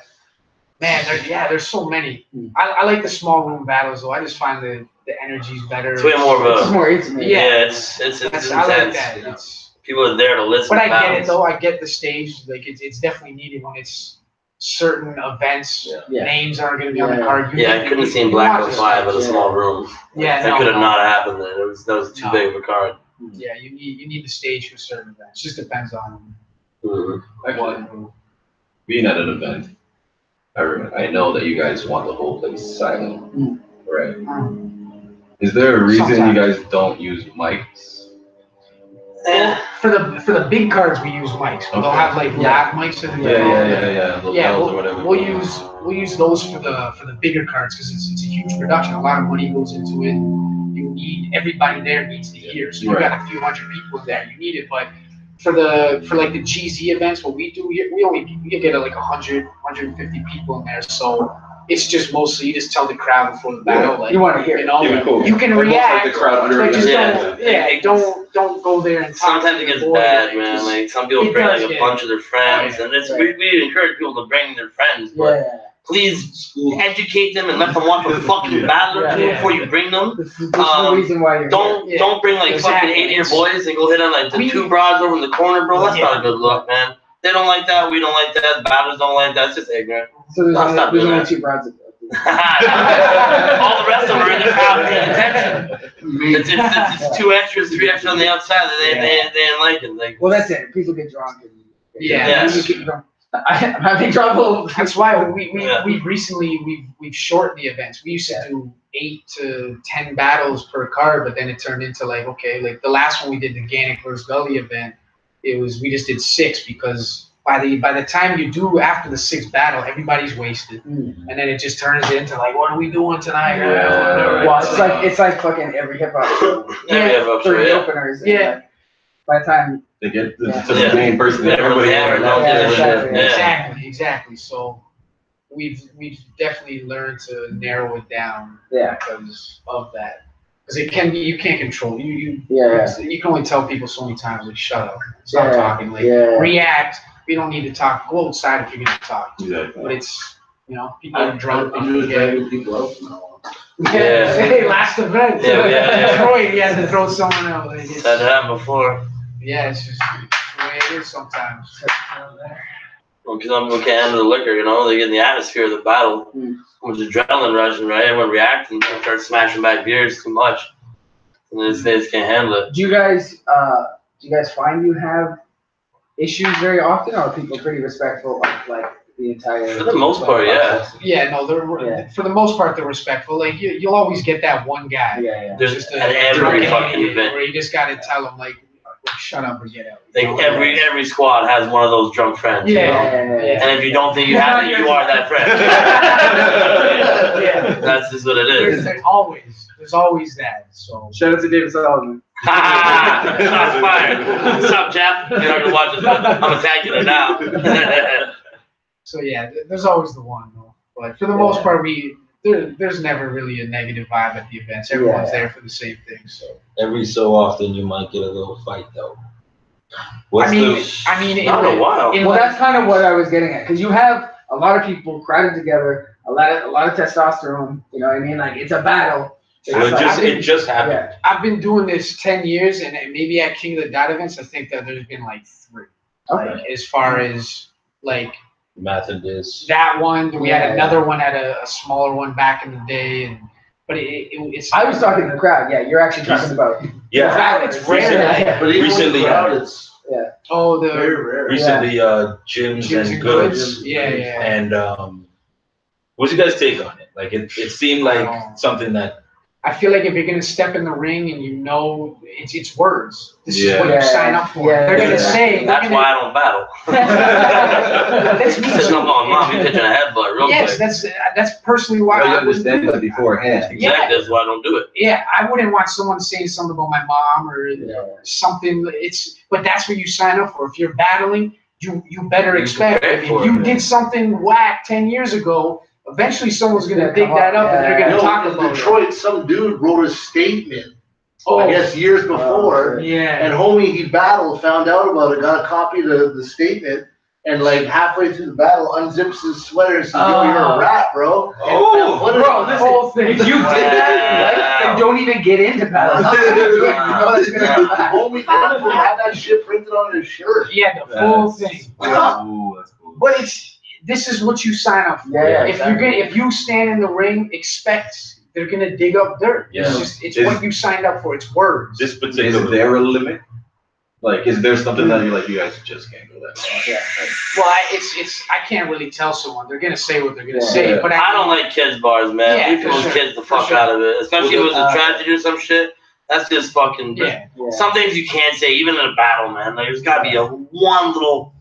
Man, there's so many. I like the small room battles though. I just find the energy's better. It's way more of a. It's more intimate. Yeah, it's intense. I like that. People are there to listen. But to I battles. get it though. I get the stage. Like it's definitely needed when it's certain events. Names aren't going to be on the card. I couldn't have seen Blackout 5 in a small room. That could have not happened. Then that was too big of a card. Yeah, you need the stage for certain events. Just depends on. Actually, being at an event, I know that you guys want the whole place silent, right? Is there a reason you guys don't use mics? For the big cards, we use mics. They'll have like lav mics. We'll use those for the bigger cards because it's a huge production. A lot of money goes into it. You need everybody there needs to hear. So you got a few hundred people there. You need it, but for like the GZ events, what we do, we can get like 100, 150 people in there. So it's just mostly you just tell the crowd before the battle, like you want to hear, you can react, like the crowd under but just don't go there and talk. Sometimes it gets bad, man. Like some people bring like a bunch of their friends, and we encourage people to bring their friends, but please educate them and let them watch a fucking battle or two before you bring them. There's no reason why you're don't bring like fucking 8 of your boys and go hit on like the 2 broads over in the corner, bro. That's not a good look, man. They don't like that. We don't like that. The batters don't like that. It's just ignorant. So there's only 2 broads. All the rest of them are in the crowd paying attention. It's 2 extras, 3 extras on the outside. They didn't like it. Like, well, that's it. People get drunk. I'm having trouble. That's why we've recently shortened the events. We used to do 8 to 10 battles per card, but then it turned into like the last one we did, the Gannick versus Gully event. We just did 6 because by the time you do after the 6th battle, everybody's wasted, and then it just turns into like, what are we doing tonight? Well, it's like fucking every hip hop show. For the openers. By the time they get to the main person, everybody. Exactly. So we've definitely learned to narrow it down. Because of that. Because you can't control you can only tell people so many times like shut up, stop talking, react. We don't need to talk. Go outside if you're gonna talk. Exactly. But it's people are drunk. I'm just dragging people out now. Hey, last event. Detroit, he had to throw someone out. That happened before. Yeah, it's just the way it is sometimes. Well, because I'm looking at the liquor, they get in the atmosphere of the battle. With adrenaline rushing, right? Everyone reacting, start smashing back beers too much. And they just can't handle it. Do you guys do you guys find you have issues very often, or are people pretty respectful of like the entire? For the most part, yeah. process? Yeah, no, for the most part they're respectful. Like you'll always get that one guy. Yeah. There's Just at every drunken fucking idiot event. where you just gotta tell him like shut up or get out. Like every squad has one of those drunk friends. You know? Yeah. And if you don't think you have it, you are that friend. Yeah. That's just what it is. There's always that. So Shout out to David Solomon. Shots fired. What's up, Jeff? You're not gonna watch this, but I'm attacking her now. so yeah, there's always the one though. But for the most part, there's never really a negative vibe at the events. Everyone's there for the same thing. So Every so often you might get a little fight though. I mean, Not in a while. Well, that's kind of what I was getting at, because you have a lot of people crowded together, a lot of testosterone. You know what I mean? Like it's a battle. It just happened. Yeah. I've been doing this 10 years, and maybe at King of the Dot events, I think that there's been like 3. Okay. Like, as far as like Math and this. that one, we had Yeah. another one at a smaller one back in the day, but it's. I was talking to the crowd. Yeah, you're actually talking about. Yeah. It's rare. But even Recently, with the crowd, it's Oh, very the rare. Recently, gyms and goods. Yeah. And what's your guys' take on it? Like it seemed like something that I feel like if you're gonna step in the ring and you know it's words, this is Yeah. what you sign up for. Yeah. They're gonna Yeah. say. That's why I don't battle. That's me Because too. I'm going, Mom, you pitching a headbutt real Yes, quick. that's personally why Well, you I wouldn't understand do that it. beforehand. Exactly, that's why I don't do it. Yeah, I wouldn't want someone saying something about my mom or something. But that's what you sign up for. If you're battling, you better You expect prepare it. for If you it. did something whack 10 years ago, eventually someone's gonna Yeah, dig come that up, up and they're yeah. gonna talk in about it. Detroit, some dude wrote a statement, Oh, I guess years before, yeah. and homie he battled, found out about it, got a copy of the statement, and like halfway through the battle unzips his sweater and says, "Yo, you're a rat, bro." Oh, What Bro, is listen, whole thing. if you did that, right, then don't even get into battle. You know that's gonna come back. homie had that shit printed on his shirt. Yeah, the full thing. Ooh, that's cool. But this is what you sign up for. Yeah, If you stand in the ring, expect they're gonna dig up dirt. Yeah. It's what you signed up for. It's words. this Is particular there a limit? Like, is there something that you're like, you guys just can't go that far? Yeah. Well, I can't really tell someone. They're gonna say what they're gonna Yeah. say. Yeah. But I don't like kids bars, man. Yeah, Leave for those sure. kids the For fuck sure. out of it. Especially if it was a Uh, tragedy or some shit. That's just fucking. Yeah. Some things you can't say, even in a battle, man. Like there's gotta be one little.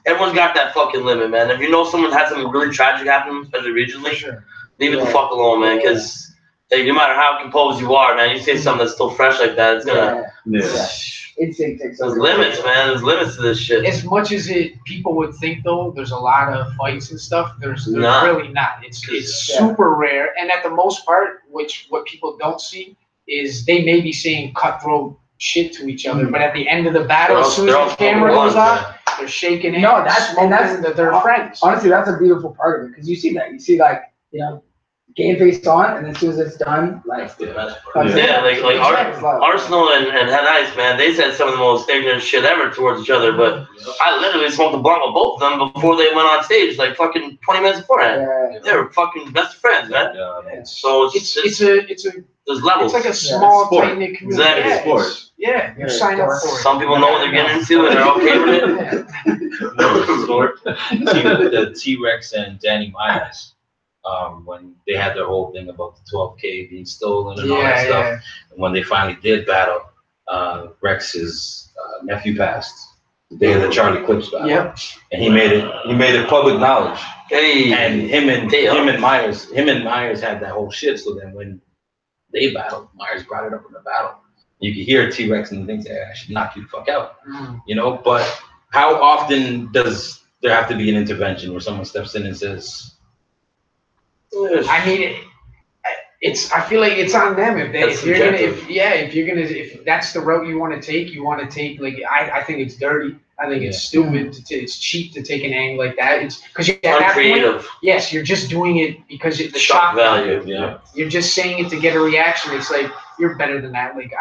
Everyone's got that fucking limit, man. If you know someone had something really tragic happen, especially regionally, Sure. leave it the Yeah. fuck alone, man. Because no matter how composed you are, man, you say something that's still fresh like that, it's gonna. Yeah. Yeah. Instinct takes There's over. limits, man. There's limits to this shit. As much as people would think, though, there's a lot of fights and stuff. There's Nah. really not. It's Yeah. super rare, and at the most part, what people don't see is they may be saying cutthroat shit to each other, but at the end of the battle, as soon as the camera goes off, they're shaking hands. No, that's- and that's- smoking, that they're friends. Honestly, that's a beautiful part of it, because you see that. You see, like, game face on, and then as soon as it's done, like, That's the best part. Yeah, like It's like- Arsenal and Head Ice, man, they said some of the most ignorant shit ever towards each other, but I literally smoked a blunt with both of them before they went on stage, like fucking 20 minutes beforehand. Yeah. They were fucking best friends, man. Yeah. So It's it's there's it's levels. like a small sport. tight knit community. Exactly, Yeah, sport. Yeah, you Yeah, sign up for it. Some people know what they're getting into and they're okay with it. the T-Rex and Danny Myers, when they had their whole thing about the 12K being stolen and all that stuff. Yeah, And when they finally did battle, Rex's nephew passed the day of the Charlie Clips battle, yeah. and he made it public knowledge. Hey, And him and Myers had that whole shit. So then when they battled, Myers brought it up in the battle. You could hear T-Rex and things say, "I should knock you the fuck out," you know. But how often does there have to be an intervention where someone steps in and says, I mean, I feel like it's on them if That's you're gonna subjective. if that's the route you want to take. Like I think it's dirty. I think it's stupid. It's cheap to take an angle like that. It's because at that point, uncreative. yes, you're just doing it because it's the Shock value. "Yeah, You're just saying it to get a reaction. It's like you're better than that. Like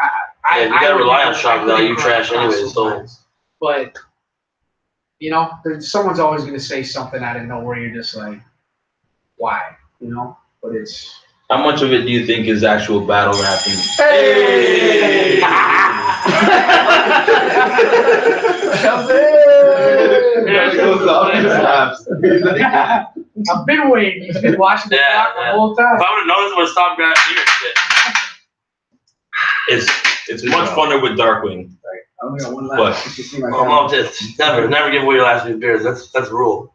I You gotta would rely never- on shock I couldn't value, cross trash anyway, those so- lines. But someone's always gonna say something out of nowhere. You're just like, why? But it's. how much of it do you think is actual battle rapping?" Hey! I've been waiting. He's been watching the clock the whole time. If I would have known this would have stopped grabbing beer and shit. It's much funner with Darkwing. I only got one But- left. If you see my Well, Mom, just never give away your last few beers. That's a rule.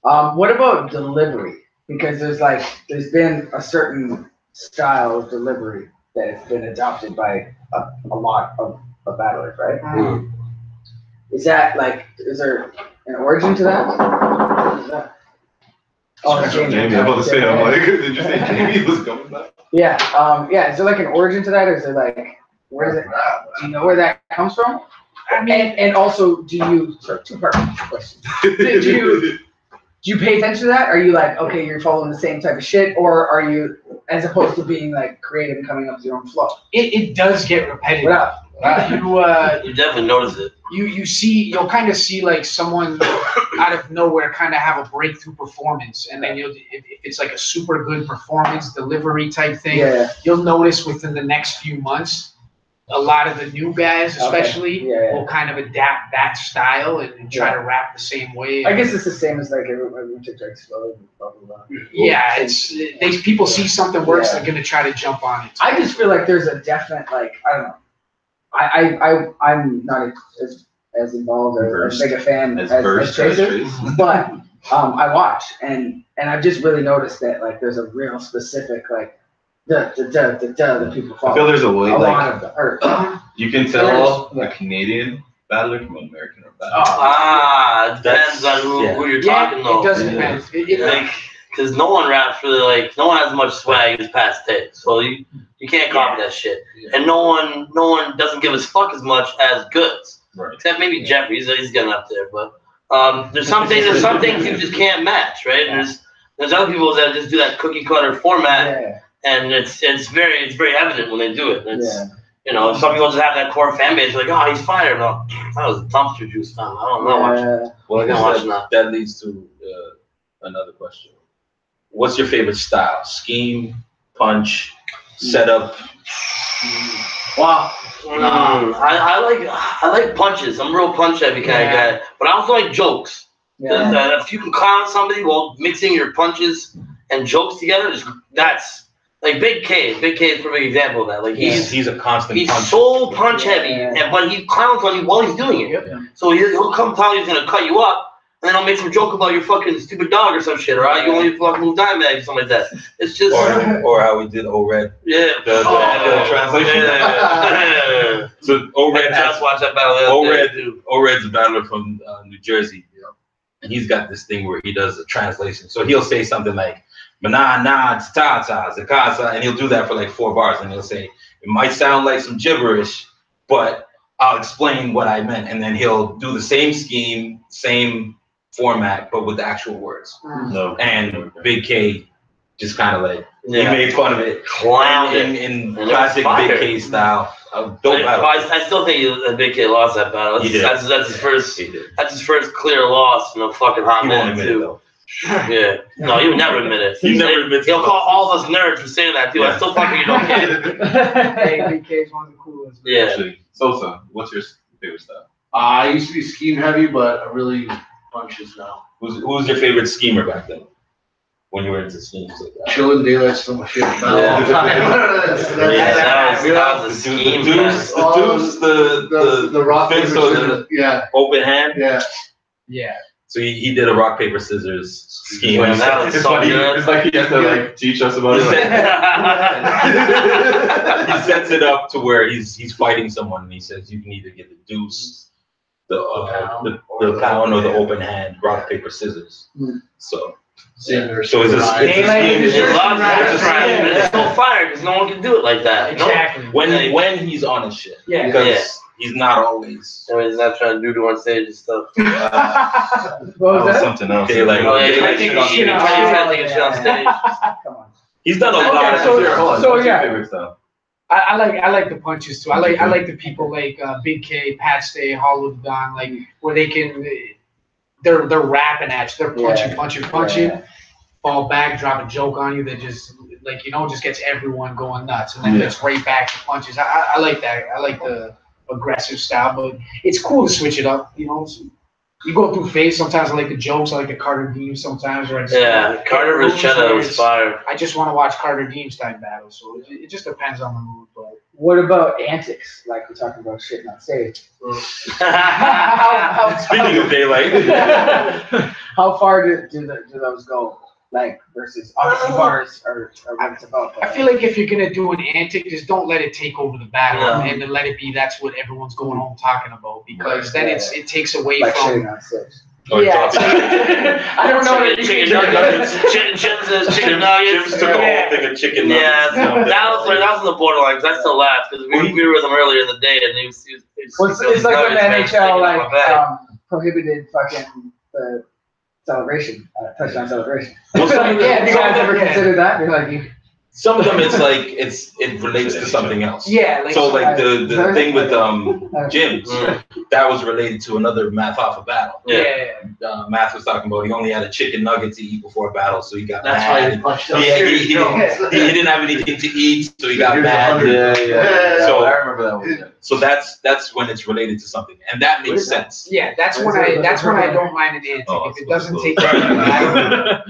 What about delivery? Because there's been a certain style of delivery that has been adopted by a lot of battlers, right? Mm. Is there an origin to that? What is that? Oh, Jamie, I'm about to say, I'm like, did you say Jamie was coming back? Yeah, is there like an origin to that, or is there like, where is it? Do you know where that comes from? I mean, And also, two-part question. Do you pay attention to that? Are you like, okay, you're following the same type of shit, or are you, as opposed to being like creative and coming up with your own flow? it does get repetitive. What up? You definitely notice it. You'll kind of see like someone out of nowhere kind of have a breakthrough performance, and then if it's like a super good performance delivery type thing, Yeah. you'll notice within the next few months, a lot of the new guys especially will kind of adapt that style and try to rap the same way. I guess it's the same as like everyone TikTok slow and blah blah blah. Yeah, people see something works, they're gonna try to jump on it. I just feel like there's a definite I don't know. I'm not as involved or as big a fan as Chaser, but I watch and I've just really noticed that like there's a real specific the people follow. I feel there's a way, a like, lot of the you can tell a Canadian battler from an American battler. It depends on who you're talking though. It does depend. Because no one raps really no one has much swag as Past Day, so you can't copy that shit. And no one doesn't give a fuck as much as Goods, Right. except maybe Jeffrey. He's getting up there, but there's some things you just can't match, right? And there's other people that just do that cookie cutter format, and it's very evident when they do it. Some people just have that core fan base like, oh, he's fired. No, that was a dumpster juice fan. I don't know much. Well, I I'm watching guess that leads to another question. What's your favorite style? Scheme, punch, setup? Wow. I like punches. I'm a real punch heavy kind of guy, but I also like jokes. If you can clown somebody while mixing your punches and jokes together, that's like Big K. Big K is a perfect example of that. Like He's a constant. he's puncher. so punch heavy, but he clowns on you while he's doing it. So he'll come tell you he's gonna cut you up, and then I'll make some joke about your fucking stupid dog or some shit, or you only fucking move dime bag or something like that. It's just or how we did O-Red. The translation. So O-Red just watch that battle. O-Red's a battler from New Jersey, and he's got this thing where he does a translation. So he'll say something like "mana na ta ta zakasa," and he'll do that for like 4 bars, and he'll say it might sound like some gibberish, but I'll explain what I meant, and then he'll do the same scheme, same format, but with the actual words. No. And Big K just kind of like he made fun of it, Clowned in classic Big K style. Dope battle. I still think Big K lost that battle. He did. That's his first. He did. That's his first clear loss in a fucking hot He won't minute admit it, too. though. Yeah. No, he would never admit it. He never admits He'll it. call all of us nerds for saying that too. I still fucking don't get it. Hey, Big K is one of the coolest. Yeah. Actually, Sosa, what's your favorite style? I used to be scheme heavy, but I really punches now. Who was your favorite schemer back then? When you were into schemes like that? Chillin' Daylight some shit. That was a scheme. The deuce, the rock paper fence or scissors. Yeah, open hand. Yeah. So he did a rock paper scissors scheme. Man, that was It's so like good. it's like he has to like teach us about it. He sets it up to where he's fighting someone, and he says you can either get the deuce, the pound, or the open hand, rock paper scissors. So it's a scheme. It's so fire because no one can do it like that. Exactly. When he's on his shit, Yeah. because he's not always. I mean, he's not trying to do on stage and stuff. What was that? Something else. Okay, like, Oh, yeah, I he's think trying shit on to stage. take a shit on stage. Come on. he's done a lot Okay, of so- What's your favorite style? I like the punches too. I like the people like Big K, Pat Stay, Hollow Don, like where they can they're rapping at you, they're punching, Yeah. fall back, drop a joke on you that just like, you know, just gets everyone going nuts, and then gets right back to punches. I like that. I like the aggressive style, but it's cool to switch it up, you know. So you go through phase. Sometimes I like the jokes. I like the Carter Deems sometimes. Or Carter versus Cheddar was fire. I just want to watch Carter Deems type battles. So it just depends on the mood. But what about antics? Like we're talking about shit on stage. Speaking of daylight. How far do those go? Like versus obviously bars or what it's about. I feel like if you're gonna do an antic, just don't let it take over the battle, and then let it be that's what everyone's going home talking about, because then it takes away like from. Shitting on stage. Yeah, I don't know. Chicken nuggets. Chicken nuggets. Chips took a whole thing of chicken nuggets. Yeah, that was on the borderline. Because I still laughed because we were with him earlier in the day, and he was it's like when the NHL prohibited fucking the celebration, touchdown celebration. Well, Have you guys ever considered that? You're like, some of them, it's like it relates to something else. Yeah, like so like the thing with gyms, that was related to another Math off a battle. Yeah. Math was talking about he only had a chicken nugget to eat before a battle, so he got That's mad. why he punched up. He didn't have anything to eat, so he got mad. Yeah. So I remember that one. So that's when it's related to something, and that makes sense. Yeah, that's when I don't mind an antic. If it doesn't take that,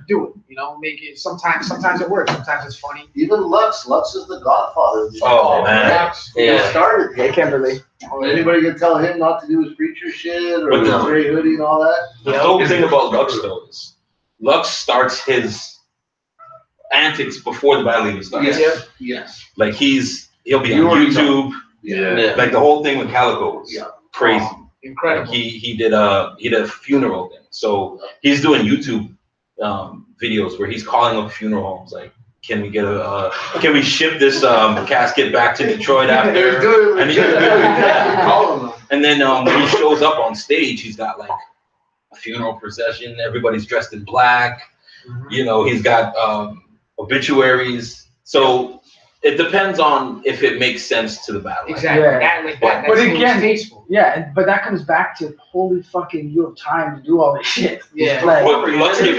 do it. You know, make it. Sometimes it works. Sometimes it's funny. Even Lux is the godfather. Oh man, He started. hey, Kimberly. Anybody can tell him not to do his preacher shit or But his no. gray hoodie and all that. the dope thing about Lux though is Lux starts his antics before the battle even starts. Yes. Like he'll be You on already YouTube. Yeah. Like the whole thing with Calico was crazy. Incredible. Like he did a funeral thing. So he's doing YouTube videos where he's calling up funeral homes like, can we ship this casket back to Detroit after? And then when he shows up on stage, he's got like a funeral procession. Everybody's dressed in black. You know, he's got obituaries. So it depends on if it makes sense to the battle. Exactly. Yeah. That But seems again, tasteful. Yeah, but that comes back to holy fucking you have time to do all this shit. Yeah. Like, But Lux get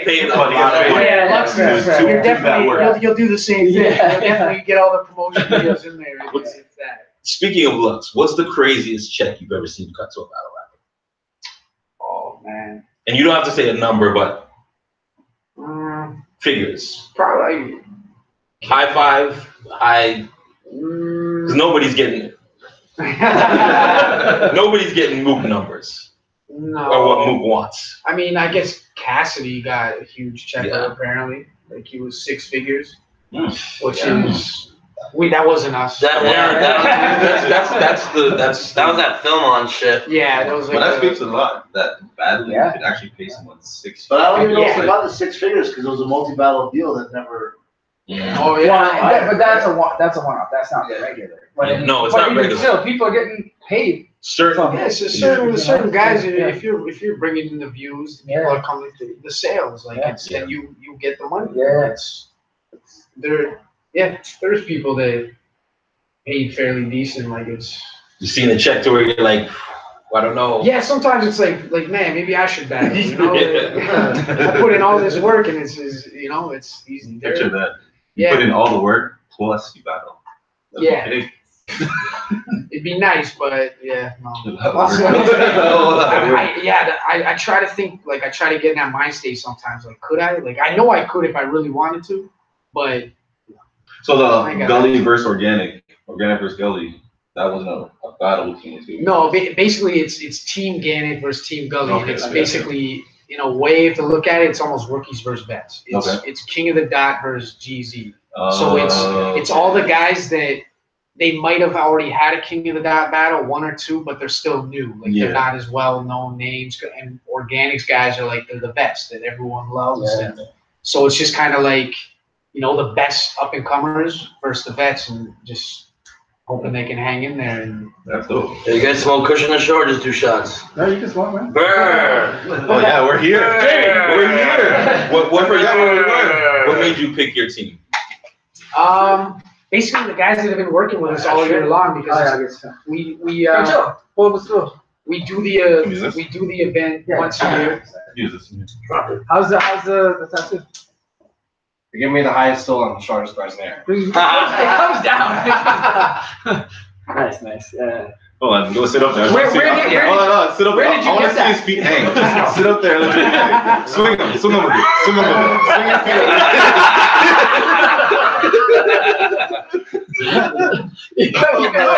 paid a lot of money. Yeah, Lux, that's right. you're definitely you'll do the same thing. Yeah. You'll definitely get all the promotion videos in there. It's that. Speaking of Lux, what's the craziest check you've ever seen cut to a battle rapper? Oh man. And you don't have to say a number, but figures. Probably. High five, because nobody's getting Mook numbers No. or what Mook wants. I mean, I guess Cassidy got a huge check Yeah. apparently. Like he was 6 figures, which Yeah. is that wasn't us. That was that film on shit. Yeah, that was like. But that speaks a lot. That battling could actually pay someone 6 But I don't even know if Yeah. he got the 6 figures because it was a multi-battle deal that never. Oh yeah. but that's a one-off. That's not the regular. But No, it's but not even regular. still, people are getting paid. Certain. Yeah, so certain guys, if you're bringing in the views, people are coming to the sales, like and you get the money. Yeah. There's people that paid fairly decent, like it's. You seen a check to where you're like, I don't know. Yeah, sometimes it's like man, maybe I should battle. You know, I put in all this work and it's easy. Picture that. You Yeah. put in all the work plus you battle. That's Yeah. okay. It'd be nice, but yeah, no. I try to think, like, I try to get in that mind state sometimes. Like, could I? Like, I know I could if I really wanted to, but. So the Gully versus Organic versus Gully, that wasn't a battle between the two. No, basically it's Team Gannick versus Team Gully. Okay, And it's I got basically, in a way, if to look at it, it's almost rookies versus vets. It's King of the Dot versus GZ. So it's all the guys that they might have already had a King of the Dot battle, 1 or 2, but they're still new. Like they're not as well known names. And Organics guys are like they're the vets that everyone loves. Yeah. And so it's just kind of like, the best up and comers versus the vets, and just hoping they can hang in there. And That's dope. You guys smoke cushion or short? Just 2 shots. No, you can smoke, man. Brr. Oh yeah, we're here. We're here. What made you pick your team? Basically the guys that have been working with us all year long, because we do the event once a year. Use this. How's the tattoo? Give me the highest still on the shortest bars there. It comes down. Nice. Yeah. Hold on, go sit up there. Where Hold on, sit up there. did you I want get to see that? his feet hang. Sit up there. Swing him with it. Swing his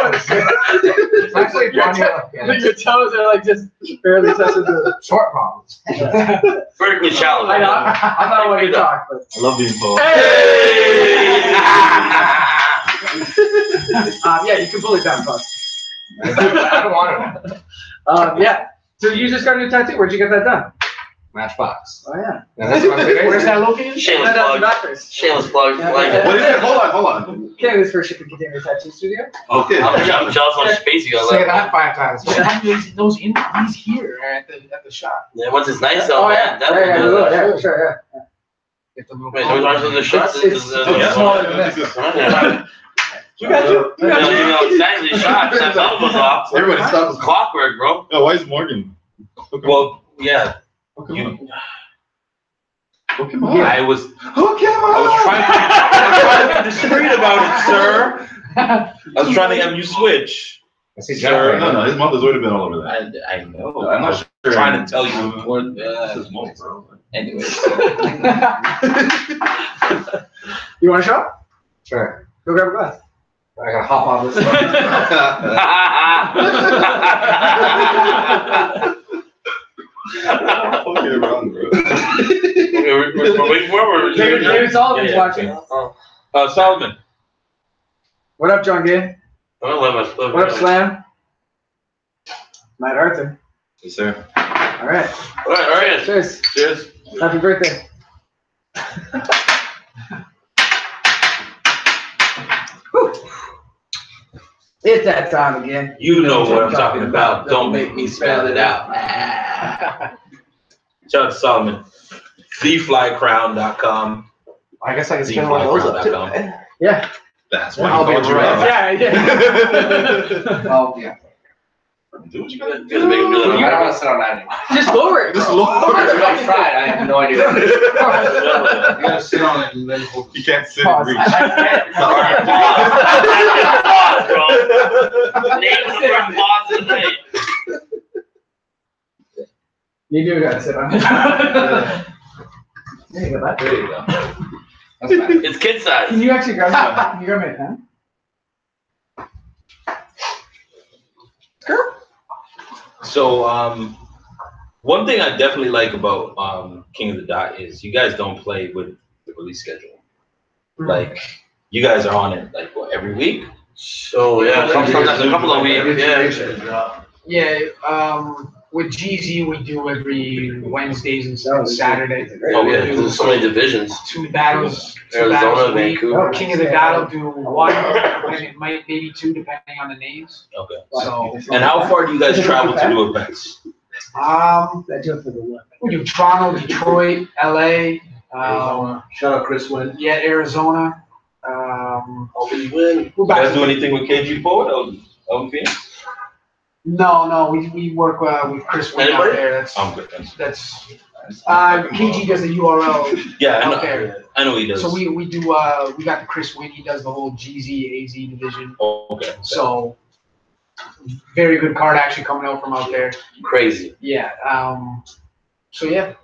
It's actually your toes are like just barely touching the Short problems. Vertically shallow. I know. I'm not what you talk, but I love being tall. yeah, you can pull it down, Puss. I don't want it. Yeah. So you just got a new tattoo. Where'd you get that done? Matchbox. Oh yeah. And that's my favorite. Where's that located? Shameless plug. Doctors. Shameless plug. Yeah. Like, What is it? Hold on. Canada's first shipping container tattoo studio. Okay. I'm jealous how much space you got Say left. that 5 times. He's here at the shop. Yeah, once it's nice out, Oh man. yeah. Yeah, sure. Get the little Wait, so ours is the shot? It's smaller than this. You got you. Exactly, shot. That belt was off. Everybody stop. Clockwork, bro. Oh, why is Morgan? Well, yeah. Hook him on. I was Hook him on. I was trying to be discreet about it, sir. I was trying to have you switch. I see Sir, John. No, his mother's already been all over that. I know. I'm I not was sure. trying to tell you before. This is Mo, bro. Anyways. You want a shot? Sure. Go grab a glass. I gotta hop on this Okay, wrong, bro. We're waiting for it. David Sullivan's Yeah. watching. Solomon. What up, John Gay? What What up, Slam? Matt Arthur. Yes, sir. All right. All right. Cheers. Cheers. Happy birthday. Whew. It's that time again. You know what I'm talking about. Don't make me spell it out. Shout out to Solomon. TheFlyCrown.com. I guess I can spin one of those up too. TheFlyCrown.com. Yeah. That's Yeah, why I'll he be called you around. out. Yeah. Well, yeah. Do what you gotta Gotta make him do do. that. I don't want to sit on that anymore. Just lower it. Just bro. lower it. I tried. I have no idea. You gotta sit on it and then hold You can't sit Pause. and reach. Pause, bro. Name the first pause of the night. You do gotta sit on it. There you go. That. There you go. That's fine. It's kid size. Can you actually grab that? Can you grab my pen? So, one thing I definitely like about King of the Dot is you guys don't play with the release schedule. Like, you guys are on it like what, every week? So yeah, sometimes a couple of weeks. Yeah. Yeah, with GZ we do every Wednesdays and Saturdays. Oh yeah, there's so many divisions. Two battles a Arizona, week. Vancouver. King of the Dot will do one, and it might maybe two depending on the names. Okay. So And how far do you guys travel to do events? That joke for the one. we do Toronto, Detroit, LA, Shout out Chris Wynn. yeah, Arizona. Hopefully you win. You We're back guys to- do anything with KG Forward out in Phoenix? No, we work with Chris Wynn out Anybody? there. I'm good. That's KG does the URL Yeah, I out there. know. I know he does. So we do we got the Chris Wynn. He does the whole GZ AZ division. Oh, okay. So very good card actually coming out from out there. Crazy. Yeah. So yeah,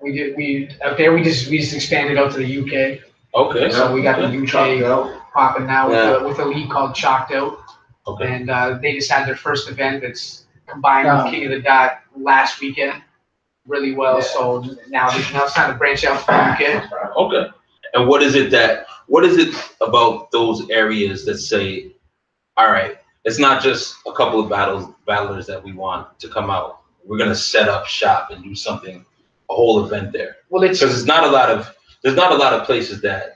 we out there. We just expanded out to the UK. Okay. So we got the Chalked UK out. popping now Yeah. with a league called Chalked Out, Okay. and they just had their first event that's combined Oh. with King of the Dot last weekend really well. Yeah. So now it's time to branch out to the UK. Okay. And what is it about those areas that say, all right, it's not just a couple of battlers that we want to come out. We're gonna set up shop and do something, a whole event there. Well, it's Because there's not a lot of places that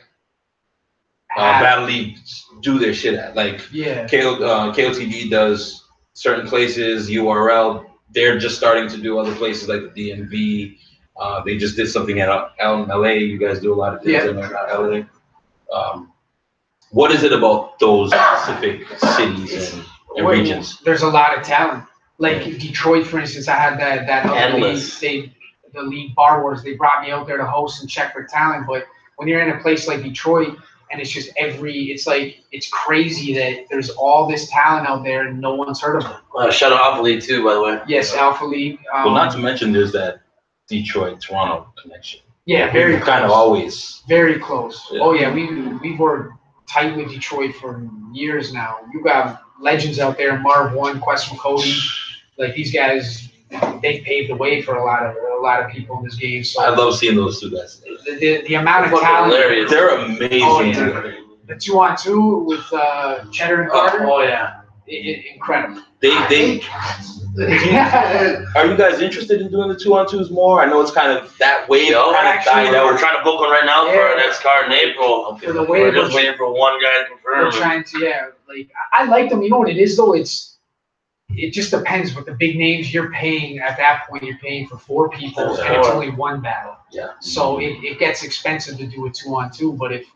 battle leagues do their shit at. Like yeah. KOTD does certain places, URL, they're just starting to do other places like the DMV. They just did something out in LA. You guys do a lot of things in LA. What is it about those specific cities and regions? There's a lot of talent. Like Detroit, for instance, I had that other league, Endless. the league Bar Wars. They brought me out there to host and check for talent, but when you're in a place like Detroit and it's just it's crazy that there's all this talent out there and no one's heard of them. Shout out Alpha League too, by the way. Yes, Alpha League. Well, not to mention there's that Detroit-Toronto connection. Yeah, very We've kind of close. always. Very close. Yeah. Oh yeah, we've worked tight with Detroit for years now. You got legends out there, Marv One, Quest from Cody. Like these guys, they paved the way for a lot of people in this game. So I love seeing those two guys. the amount of Fucking talent. hilarious. They're amazing. Oh, yeah. too. The 2-on-2 with Cheddar and Carter. Oh yeah. Incredible. They are you guys interested in doing the 2-on-2s more? I know it's kind of that wave Yo, kind of died we're out. trying to book one right now for our next card in April. For the We're wave, just waiting for one guy to we're confirm. trying to I like them. You know what it is though? It just depends with the big names you're paying. At that point, you're paying for 4 people, and it's only one battle. Yeah. So it gets expensive to do a 2-on-2. But if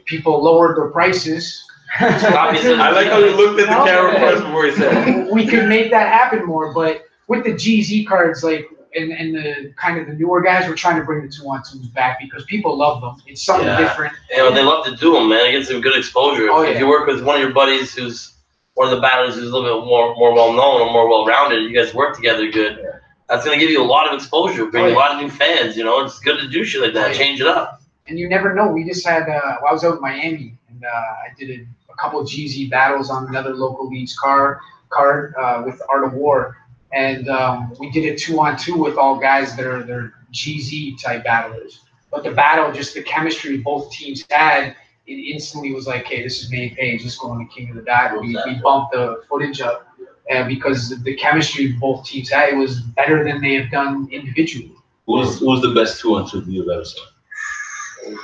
people lowered their prices, I like how you looked at the camera first before you said it. we could make that happen more. But with the GZ cards, like and the kind of the newer guys, we're trying to bring the 2-on-2s back because people love them. It's something different. You know, they love to do them, man. It gets them good exposure. Oh, If yeah. you work with one of your buddies who's one of the battlers who's a little bit more well known or more well rounded, you guys work together good. Yeah. That's gonna give you a lot of exposure, bring Oh, yeah. a lot of new fans. You know, it's good to do shit like that, Oh, yeah. change it up. And you never know. We just had, I was out in Miami, and I did a couple of GZ battles on another local league's card with Art of War. And we did a 2-on-2 with all guys that are they're GZ type battlers. But the battle, just the chemistry both teams had, it instantly was like, hey, this is main page. Let's go on the King of the Dot. We bumped the footage up. And because the chemistry both teams had, it was better than they have done individually. Who's the best 2-on-2 you've ever seen?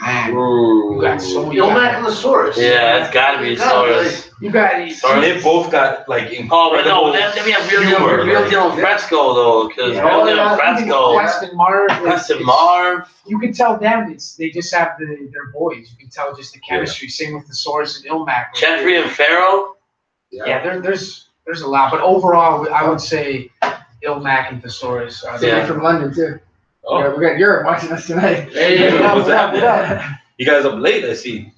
Man, you got so many. Ilmac and the Source. Yeah, it's gotta be Soros. You got They both got like Oh, but no, incredible. then we have real humor, deal Fresco though, because Yeah. real deal Fresco, Weston Marv. Preston Marv. You can tell them they just have their boys. You can tell just the chemistry. Same with the Source and Ilmac. Jeffrey and Farrell. Yeah, there's a lot, but overall, I would say Ilmac and Thesaurus. Somebody from London too. Oh. Yeah, we got Europe watching us tonight. Hey, What up, what's what up, happening? what up? You guys up late, I see.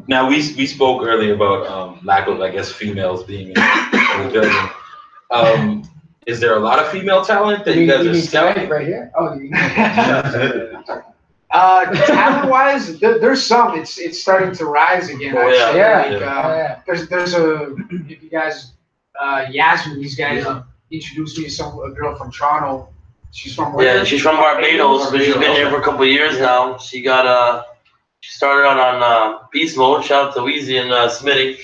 Now we spoke earlier about lack of, I guess, females being in the building. Is there a lot of female talent that you guys are scouting? right here. Oh, Talent-wise, there's some. It's starting to rise again. Oh, I'd say. yeah. Like, there's a if you guys Yasmin, these guys introduced me to a girl from Toronto. She's from where? Yeah, she's from Barbados, but she's been here for a couple of years now. She got she started out on Beast Mode. Shout out to Weezy and Smitty.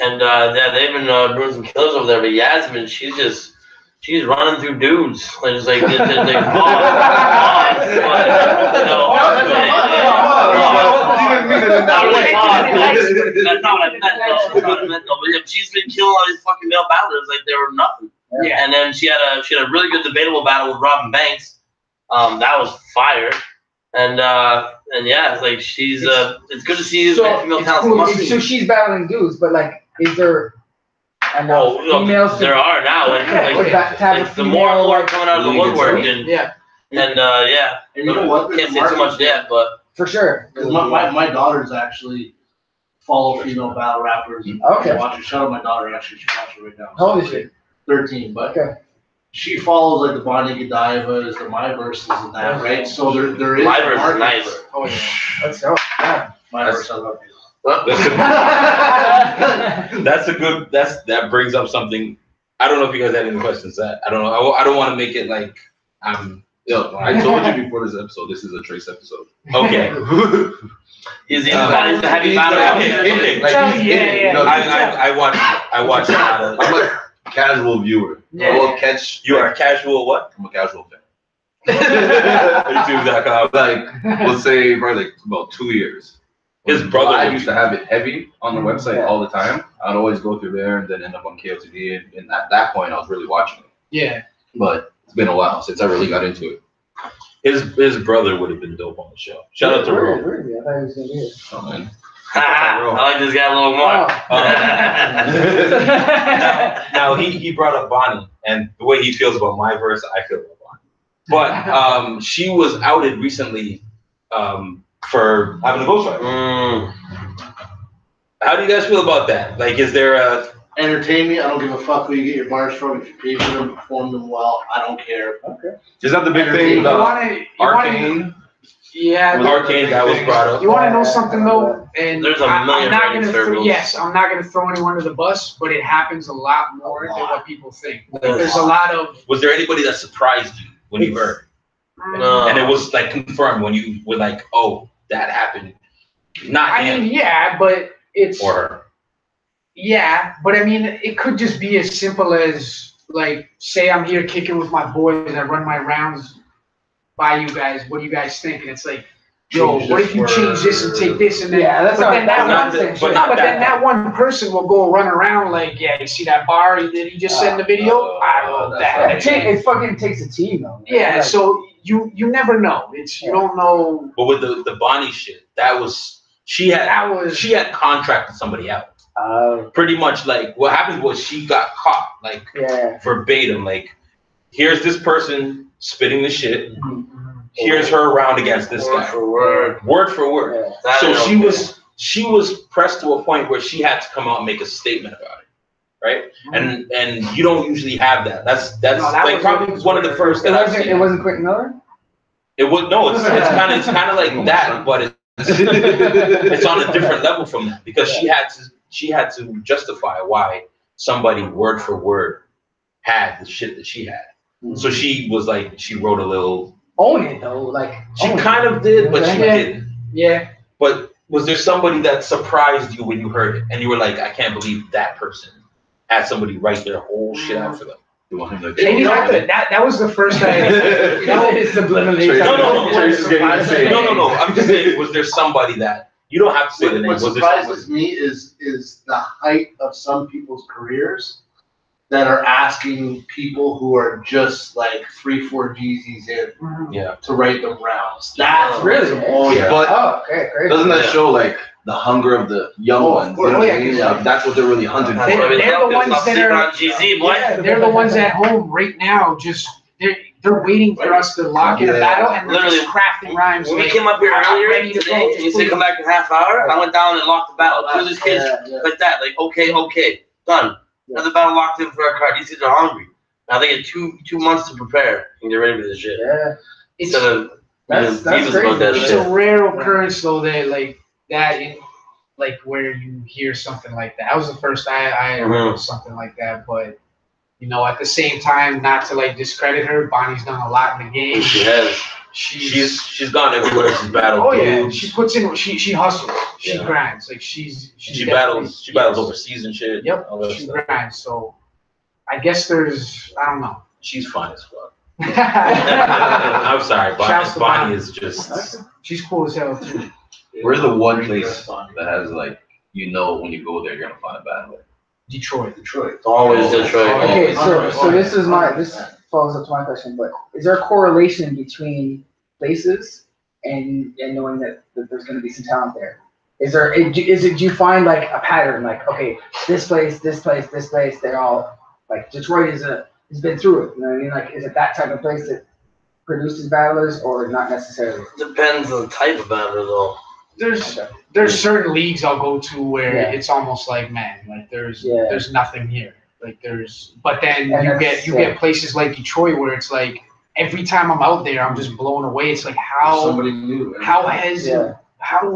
They've been doing some killers over there. But Yasmin, she's running through dudes. Just like That's not what I meant though. But she's been killing all these fucking male battlers like they were nothing. Yeah. And then she had a really good debatable battle with Robin Banks. That was fire. And yeah, it's like she's it's good to see female talent. So she's battling dudes, but like, is there enough females? There are now. And the more and more coming out of the woodwork, and Yeah. And you know what? Can't say too much yet, but For sure. Because my daughters actually follow female battle rappers. And Okay. watch her. Shout out my daughter, actually. She watches right now. How old is she? 13, but Okay. she follows like the Bonnie Godivas, the My Verses and that, right? So there is My Verse is market nice. for it. Oh yeah. Let's go. Yeah. My Verse, I love you. That brings up something. I don't know if you guys had any questions. I don't know. I don't want to make it like I'm. Yo, I told you before this episode, this is a Trace episode. Okay. he's the heavy battle. I watch a lot of. I'm a casual viewer. I will catch. You are a casual what? I'm a casual fan. YouTube.com. Like, let's say probably like about 2 years. His brother I would used to have it heavy on the website all the time. I'd always go through there and then end up on KOTD. And at that point, I was really watching it. Yeah. But it's been a while since I really got into it. His brother would have been dope on the show. Shout out to Ro. Really? I thought he was gonna be here. Oh, man. I like this guy a little more. Now he brought up Bonnie and the way he feels about my verse, I feel about But she was outed recently for having a ghostwriter. How do you guys feel about that? Like, is there a Entertain me. I don't give a fuck who you get your bars from. If you pay for them, perform them well. I don't care. Okay. Is that the big thing You about wanna- Arcane? Yeah. Arcane that was brought up? You want to know something though? And There's a million I'm not rating gonna circles. yes, I'm not gonna throw anyone under the bus, but it happens a lot more than what people think. There's a lot of. Was there anybody that surprised you when you heard? No. And it was like confirmed when you were like, oh, that happened. Not I him mean, yeah, but it's. or her. Yeah, but I mean, it could just be as simple as like, say I'm here kicking with my boys, I run my rounds by you guys. What do you guys think? And it's like, yo, what if you change this and take this and then? Yeah, that's but not. then That's that not one, saying but shit. not but then that that one person will go run around like, yeah, you see that bar that he just said in the video? I don't know that. It fucking takes a team though. Yeah, Like, so you never know. It's you don't know. But with the Bonnie shit, that was she had contracted somebody out. Pretty much like what happened was she got caught like verbatim. Like, here's this person spitting the shit. Here's her round against this guy. Word for word. Yeah. So she was pressed to a point where she had to come out and make a statement about it, right? And you don't usually have that. That's that like was probably one of the first that I've seen. It wasn't Quentin Miller. It was no. It's kind of like that, but it's on a different level from that because she had to justify why somebody word for word had the shit that she had. So she was like, she wrote a little. Own it though, like. She kind of did, but she didn't. Yeah. But was there somebody that surprised you when you heard it and you were like, I can't believe that person had somebody write their whole shit out for them? Maybe that was the first time. It's subliminally. No. I'm just saying, was there somebody that you don't have to say the name? What surprises me is the height of some people's careers that are asking people who are just like 3-4 G's in to write them rounds. That's really. But okay, great. doesn't that show like the hunger of the young ones? You know what I mean? Like, that's what they're really hunting for. They're the ones that are. GZ, boy. Yeah, they're the ones at home right now. Just they're waiting for us to lock in a battle and they're just crafting rhymes. When we like, came up here I'm earlier ready to today, go, and you said come back in half hour, I went down and locked the battle. Two of these kids like that, like okay, done. Another battle locked in for our card. These kids are hungry. Now they get two months to prepare and get ready for this shit. Yeah. Instead of That's about that It's shit. a rare occurrence though that like where you hear something like that. That was the first I heard of something like that, but you know, at the same time, not to like discredit her, Bonnie's done a lot in the game. She has. She's gone everywhere. She's battled. Oh yeah, dudes. she puts in. She hustles. She grinds. Like she battles. She battles overseas and shit. Yep. All that She stuff. grinds. So I guess I don't know. She's fine as fuck. I'm sorry, Shouts to Bonnie is just. She's cool as hell too. Where's the one place that has like, you know, when you go there, you're gonna find a battle? Detroit. Detroit. Always Detroit. Okay, so this follows up to my question, but is there a correlation between places and knowing that there's going to be some talent there? Do you find like a pattern, like, okay, this place, they're all like, Detroit has been through it, you know what I mean? Like, is it that type of place that produces battlers or not necessarily? Depends on the type of battler though. There's certain leagues I'll go to where it's almost like, man, like there's nothing here. Like but then you get places like Detroit where it's like every time I'm out there, I'm just blown away. It's like somebody new. How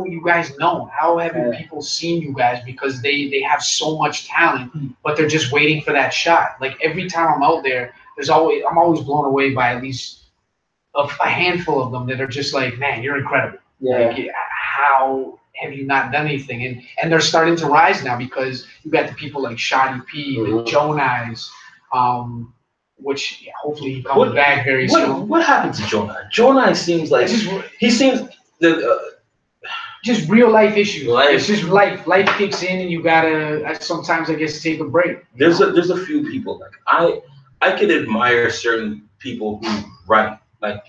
you guys known? How haven't people seen you guys? Because they have so much talent, but they're just waiting for that shot. Like every time I'm out there, I'm always blown away by at least a handful of them that are just like, man, you're incredible. Yeah. Like, how have you not done anything? And they're starting to rise now because you got the people like Shoddy P, the Jonais, which hopefully he comes back very soon. What happened to Jonai? Jonai seems like he seems just real life issues. Life. It's just life. Life kicks in, and you gotta sometimes I guess take a break. There's a few people like I could admire certain people who write. Like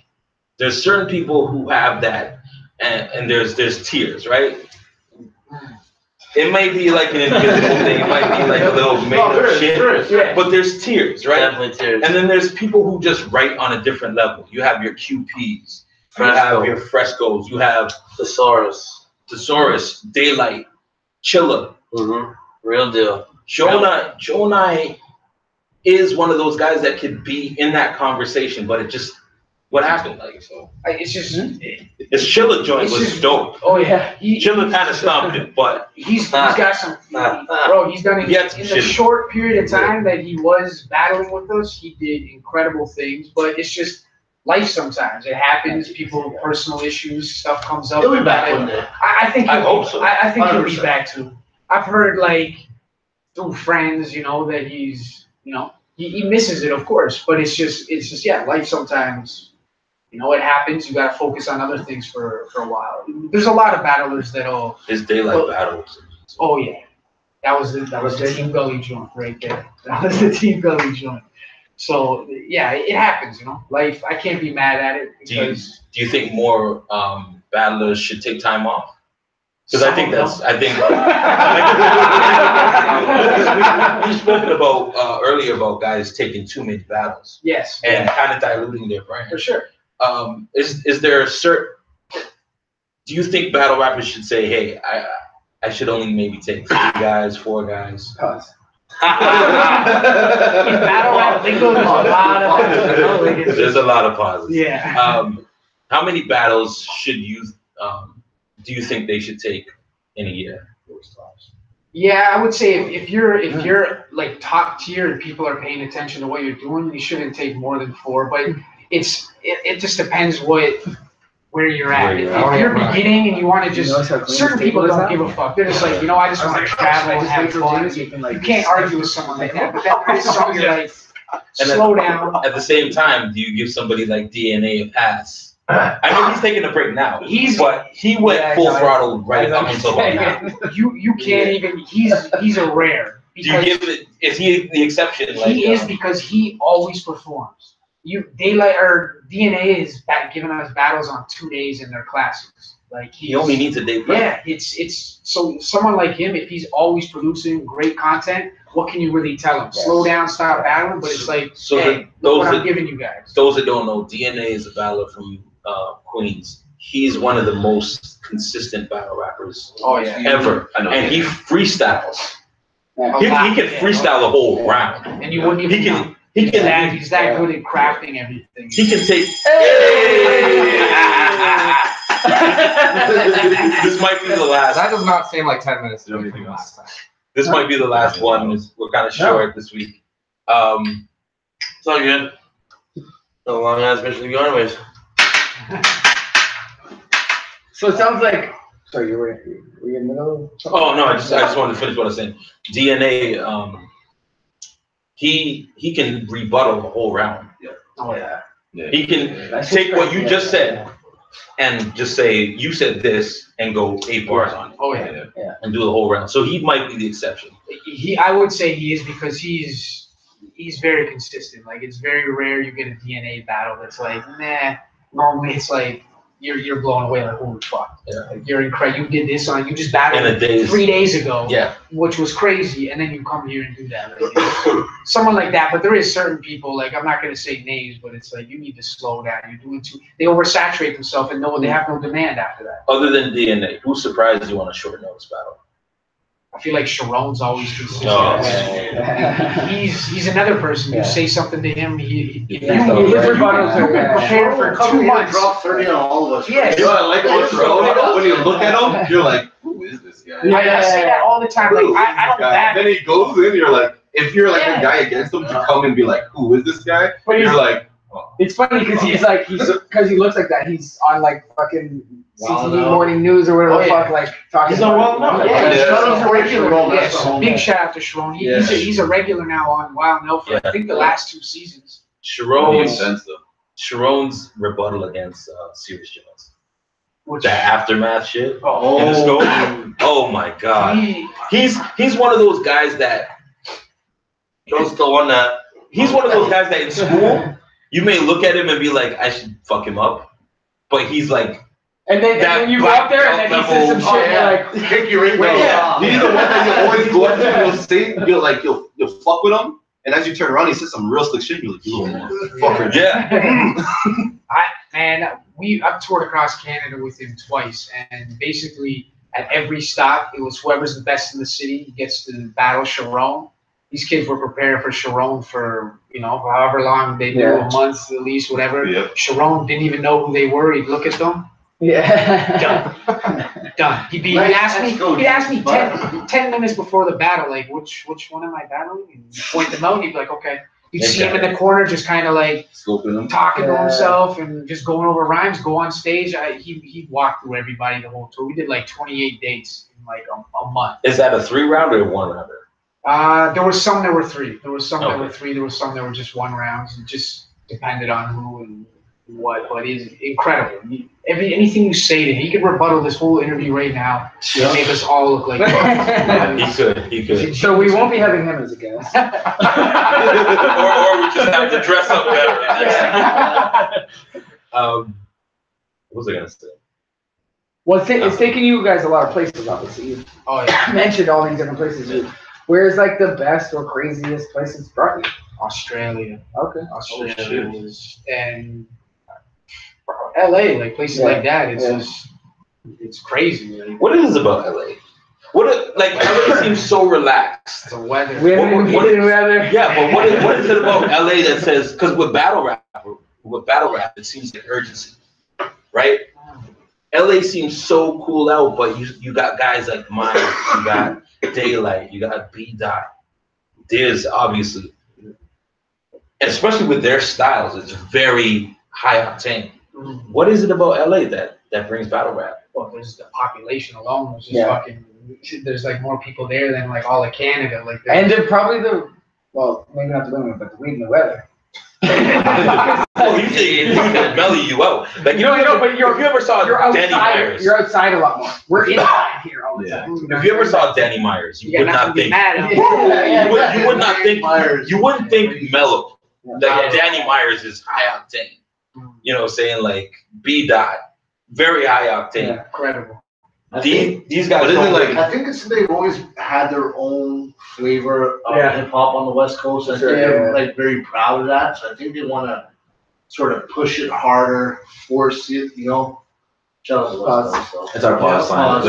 there's certain people who have that. And there's tiers, right? It might be like an invisible thing. It might be like a little made up shit. But there's tiers, right? Definitely tiers. And then there's people who just write on a different level. You have your QPs. You have your frescoes. You have Thesaurus, Daylight, Chiller. Real deal. Jonai is one of those guys that could be in that conversation, but it just what happened? Like so, It's just his Chiller joint It's was just- dope. oh yeah, Chiller kind of stomped it, but he's got some bro. He's done it He had some in the shit. short period of time that he was battling with us. He did incredible things, but it's just life. Sometimes it happens. People, personal issues, stuff comes up. He'll be back one day. I think. I hope so. I think he'll be 100%. back too. I've heard like through friends, that he's, he misses it, of course, but it's just yeah, life sometimes. It happens. You got to focus on other things for a while. There's a lot of battlers that'll. his Daylight battles. Oh yeah, that was the Team Gully joint right there. That was the Team Gully joint. So yeah, it happens. Life. I can't be mad at it because. Do you think more battlers should take time off? Because I think we've spoken about earlier about guys taking too many battles. Yes. And kind of diluting their brand. For sure. Is there a certain? Do you think battle rappers should say, "Hey, I should only maybe take 3 guys, 4 guys"? Pause. Battle rap lingo, there's a lot of There's a lot of pauses. Yeah. How many battles should you? Do you think they should take in a year? Yeah, I would say if you're like top tier and people are paying attention to what you're doing, you shouldn't take more than 4. But it just depends where you're at. If you're beginning and you want to just certain people don't give a fuck. They're just like, I just want to travel and have fun. You can't argue with someone like that. But then there is some you're like, slow down. At the same time, do you give somebody like DNA a pass? I know he's taking a break now, but he went full throttle right up until now. You can't even. He's a rare. Do you give it? Is he the exception? He is because he always performs. Daylight or DNA is giving us battles on 2 days in their classes. Like he only needs a day break. Yeah, it's so someone like him, if he's always producing great content, what can you really tell him? Slow down, stop battling. But it's like, hey, look what I'm giving you guys. Those that don't know, DNA is a battler from Queens. He's one of the most consistent battle rappers ever, and he freestyles. He can freestyle the whole round, and you wouldn't even know. He's that good at crafting everything. He can take. This might be the last. That does not seem like 10 minutes to do anything last time. This might be the last one. We're kind of short this week. It's all good. A long ass mission to go anyways. So it sounds like. Sorry, were you in the middle? Oh no, I just wanted to finish what I was saying. DNA. He can rebuttal the whole round. Yeah. Oh yeah. He can take what you just said and just say you said this and go 8 bars on it. Oh yeah. And do the whole round. So he might be the exception. I would say he is because he's very consistent. Like it's very rare you get a DNA battle that's like, nah. Normally it's like you're blown away like holy fuck. Yeah. Like you're incredible. You did this you just battled in a day, 3 days ago. Yeah. Which was crazy, and then you come here and do that. Like, someone like that, but there is certain people, like I'm not gonna say names, but it's like you need to slow down. You're doing they oversaturate themselves and they have no demand after that. Other than DNA, who surprised you on a short notice battle? I feel like Sharon's always consistent. Oh, He's another person. You say something to him, you Prepare for 2 months. Drop 30 on all of us. Yeah. You know what I like about Sharon? When you look at him, you're like, who is this guy? I say that all the time. Like I don't back. Then he goes in, you're like, if you're like a guy against him, to come and be like, who is this guy? But you're like, oh. It's funny because because he looks like that. He's on like fucking CTV Morning News or whatever the fuck, like talking. He's on Wild Now. He's a regular. Yes. Big shout out to Sharon. He's a regular now on Wild Now for I think the last 2 seasons. Sharon's rebuttal against Serious Jones. Which, the aftermath shit. Oh my god. He's one of those guys that Jones still won that. He's one of those guys that in school you may look at him and be like, I should fuck him up, but he's like And then you go up there and then he says some shit. You're like, Kick your ring bell. Yeah. He's the one that you always go up to and you'll say, you'll fuck with him. And as you turn around, he says some real slick shit. You're like, you little motherfucker. Yeah. I've toured across Canada with him twice, and basically at every stop, it was whoever's the best in the city gets to battle Sharon. These kids were prepared for Sharon for, however long they do, a month at least, whatever. Yep. Sharon didn't even know who they were. He'd look at them. yeah. Done. He'd ask me 10 minutes before the battle, like, which one am I battling? And you point them out, and he'd be like, okay. You'd see him in the corner just kind of like talking to himself and just going over rhymes, go on stage. He walked through everybody the whole tour. We did like 28 dates in like a month. Is that a 3-round or a 1-rounder? There was some that were 3. There was some that were 3. There was some that were just 1 rounds. It just depended on who and what. But he's incredible. Anything you say to him, he could rebuttal this whole interview right now and make us all look like He could. So we won't be having him as a guest. or we just have to dress up better. What was I gonna say? Well, it's taking you guys a lot of places, obviously. You mentioned all these different places. Where's like the best or craziest places brought you? Australia. Okay. Australia was, and LA, like places like that. It's just, it's crazy. Like, what is it about LA? LA seems so relaxed. The weather. Weather. Yeah, but what is it about LA that says? Because with battle rap, it seems like urgency, right? LA seems so cool out, but you got guys like Myers, you got Daylight, you got B-Dot. There's obviously, especially with their styles, it's very high octane. Mm-hmm. What is it about LA that brings battle rap? Well, there's the population alone. There's just fucking. There's like more people there than like all of Canada. Like, and they're probably maybe not the women, but the weed and the weather. Oh, you think it belly you out? Like, but if you ever saw Danny Myers, you're outside a lot more. We're inside here all the time. If you ever saw Danny Myers, you would not think. You would not think. You wouldn't think mellow. Like Danny Myers is high octane. You know, saying like B-Dot, very high octane. Yeah, incredible. These guys. But isn't like, I think they've always had their own flavor of hip hop on the West Coast. I think they're like very proud of that. So I think they want to sort of push it harder, force it. Shout out to the West Coast. So. It's our pause sign.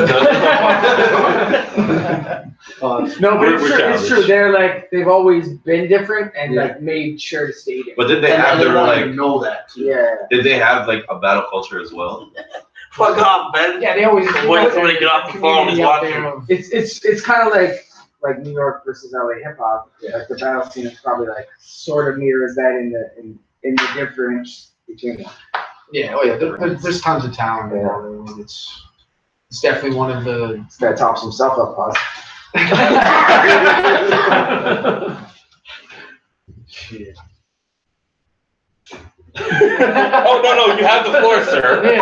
No, but it's true. They've always been different and like made sure to stay different. But did they have their know that too? Yeah. Did they have like a battle culture as well? Fuck off, man. Yeah, they always wait till they get off the phone and watch it. It's kind of like New York versus LA hip hop. Like the battle scene is probably like sort of mirrors that in the difference between them. Yeah, there's tons of talent. Yeah. It's definitely one of the. This guy tops himself up, pause. Shit. Oh no, you have the floor, sir. You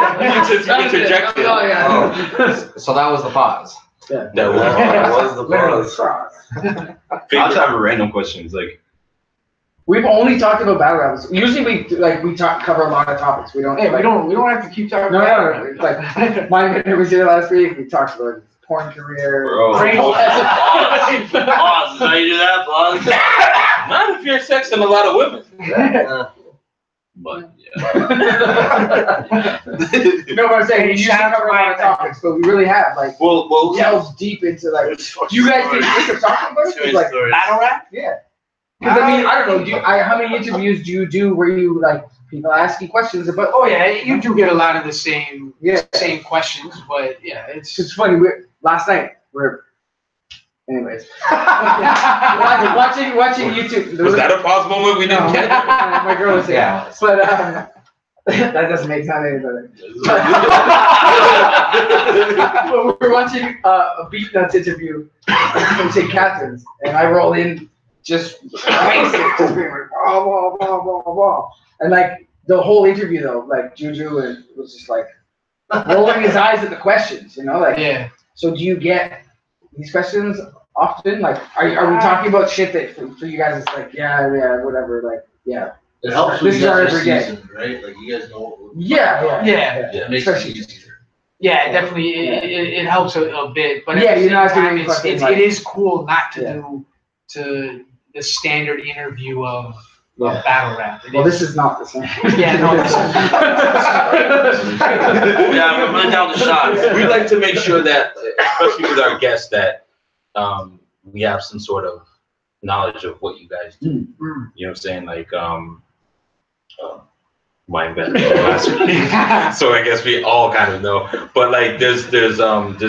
interjected. Oh. So that was the pause. Yeah. That was the pause. I'll just have a random question. It's like, we've only talked about battle rappers. Usually we cover a lot of topics. We don't. Hey, we don't have to keep talking. No. Like mine was here last week. We talked about his porn career. Pause. How you do that, pause? Not if you're sexing a lot of women. but No, but I'm saying we usually cover a lot of topics, but we really have delved deep into like. You guys think of talking about it? Like battle rap? Yeah. Because I mean, I don't know. How many interviews do you do where you like people ask you questions about? Oh yeah, you do get a lot of the same questions, but yeah, it's funny. Last night anyways, watching YouTube. Was that a pause moment we didn't get? My girl was saying, but that doesn't make sense any better. But we're watching a Beat Nuts interview from St. Catharines, and I roll in just basic, just being like blah blah blah blah blah, and like the whole interview though, like Juju was just like rolling his eyes at the questions, like So do you get these questions often? Like, are we talking about shit that for you guys it's like whatever, like It helps this with is our the every day, season, right? Like you guys know. Yeah. It makes it easier. Yeah, definitely. It helps a bit, but Yeah, at the you're not same time, doing fucking, it like- is cool not to Yeah. do to the standard interview of Yeah. battle rap. It Well, is- this is not the same. Yeah, no, this Yeah, we're running down the shots. We like to make sure that, especially with our guests, that we have some sort of knowledge of what you guys do. You know what I'm saying? Like, mine better than last week, so I guess we all kind of know. But like, there's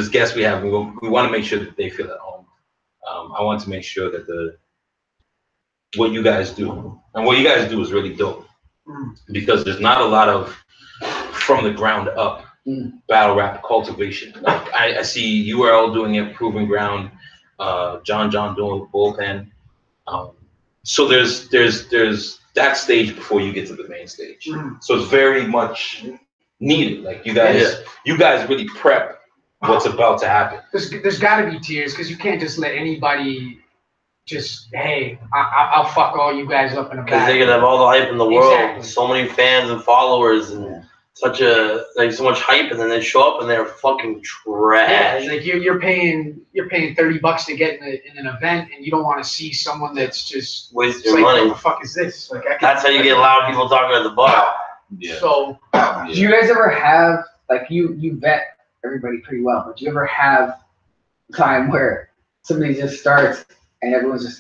guests we have. We want to make sure that they feel at home. I want to make sure that what you guys do is really dope, because there's not a lot of from the ground up battle rap cultivation. Like I see URL doing it, Proving Ground, John doing Bullpen. So there's that stage before you get to the main stage. So it's very much needed. Like you guys really prep what's about to happen. There's got to be tiers, because you can't just let anybody just, hey, I'll fuck all you guys up in a Because battle. they can have all the hype in the world, Exactly. so many fans and followers, and so much hype, and then they show up and they're fucking trash. Yeah, like you're paying $30 to get in an event, and you don't want to see someone that's just Waste it's your like, money. what the fuck is this? Like That's how you get loud people talking at the bar. Yeah. So Do you guys ever have, like, you vet everybody pretty well, but do you ever have a time where somebody just starts and everyone's just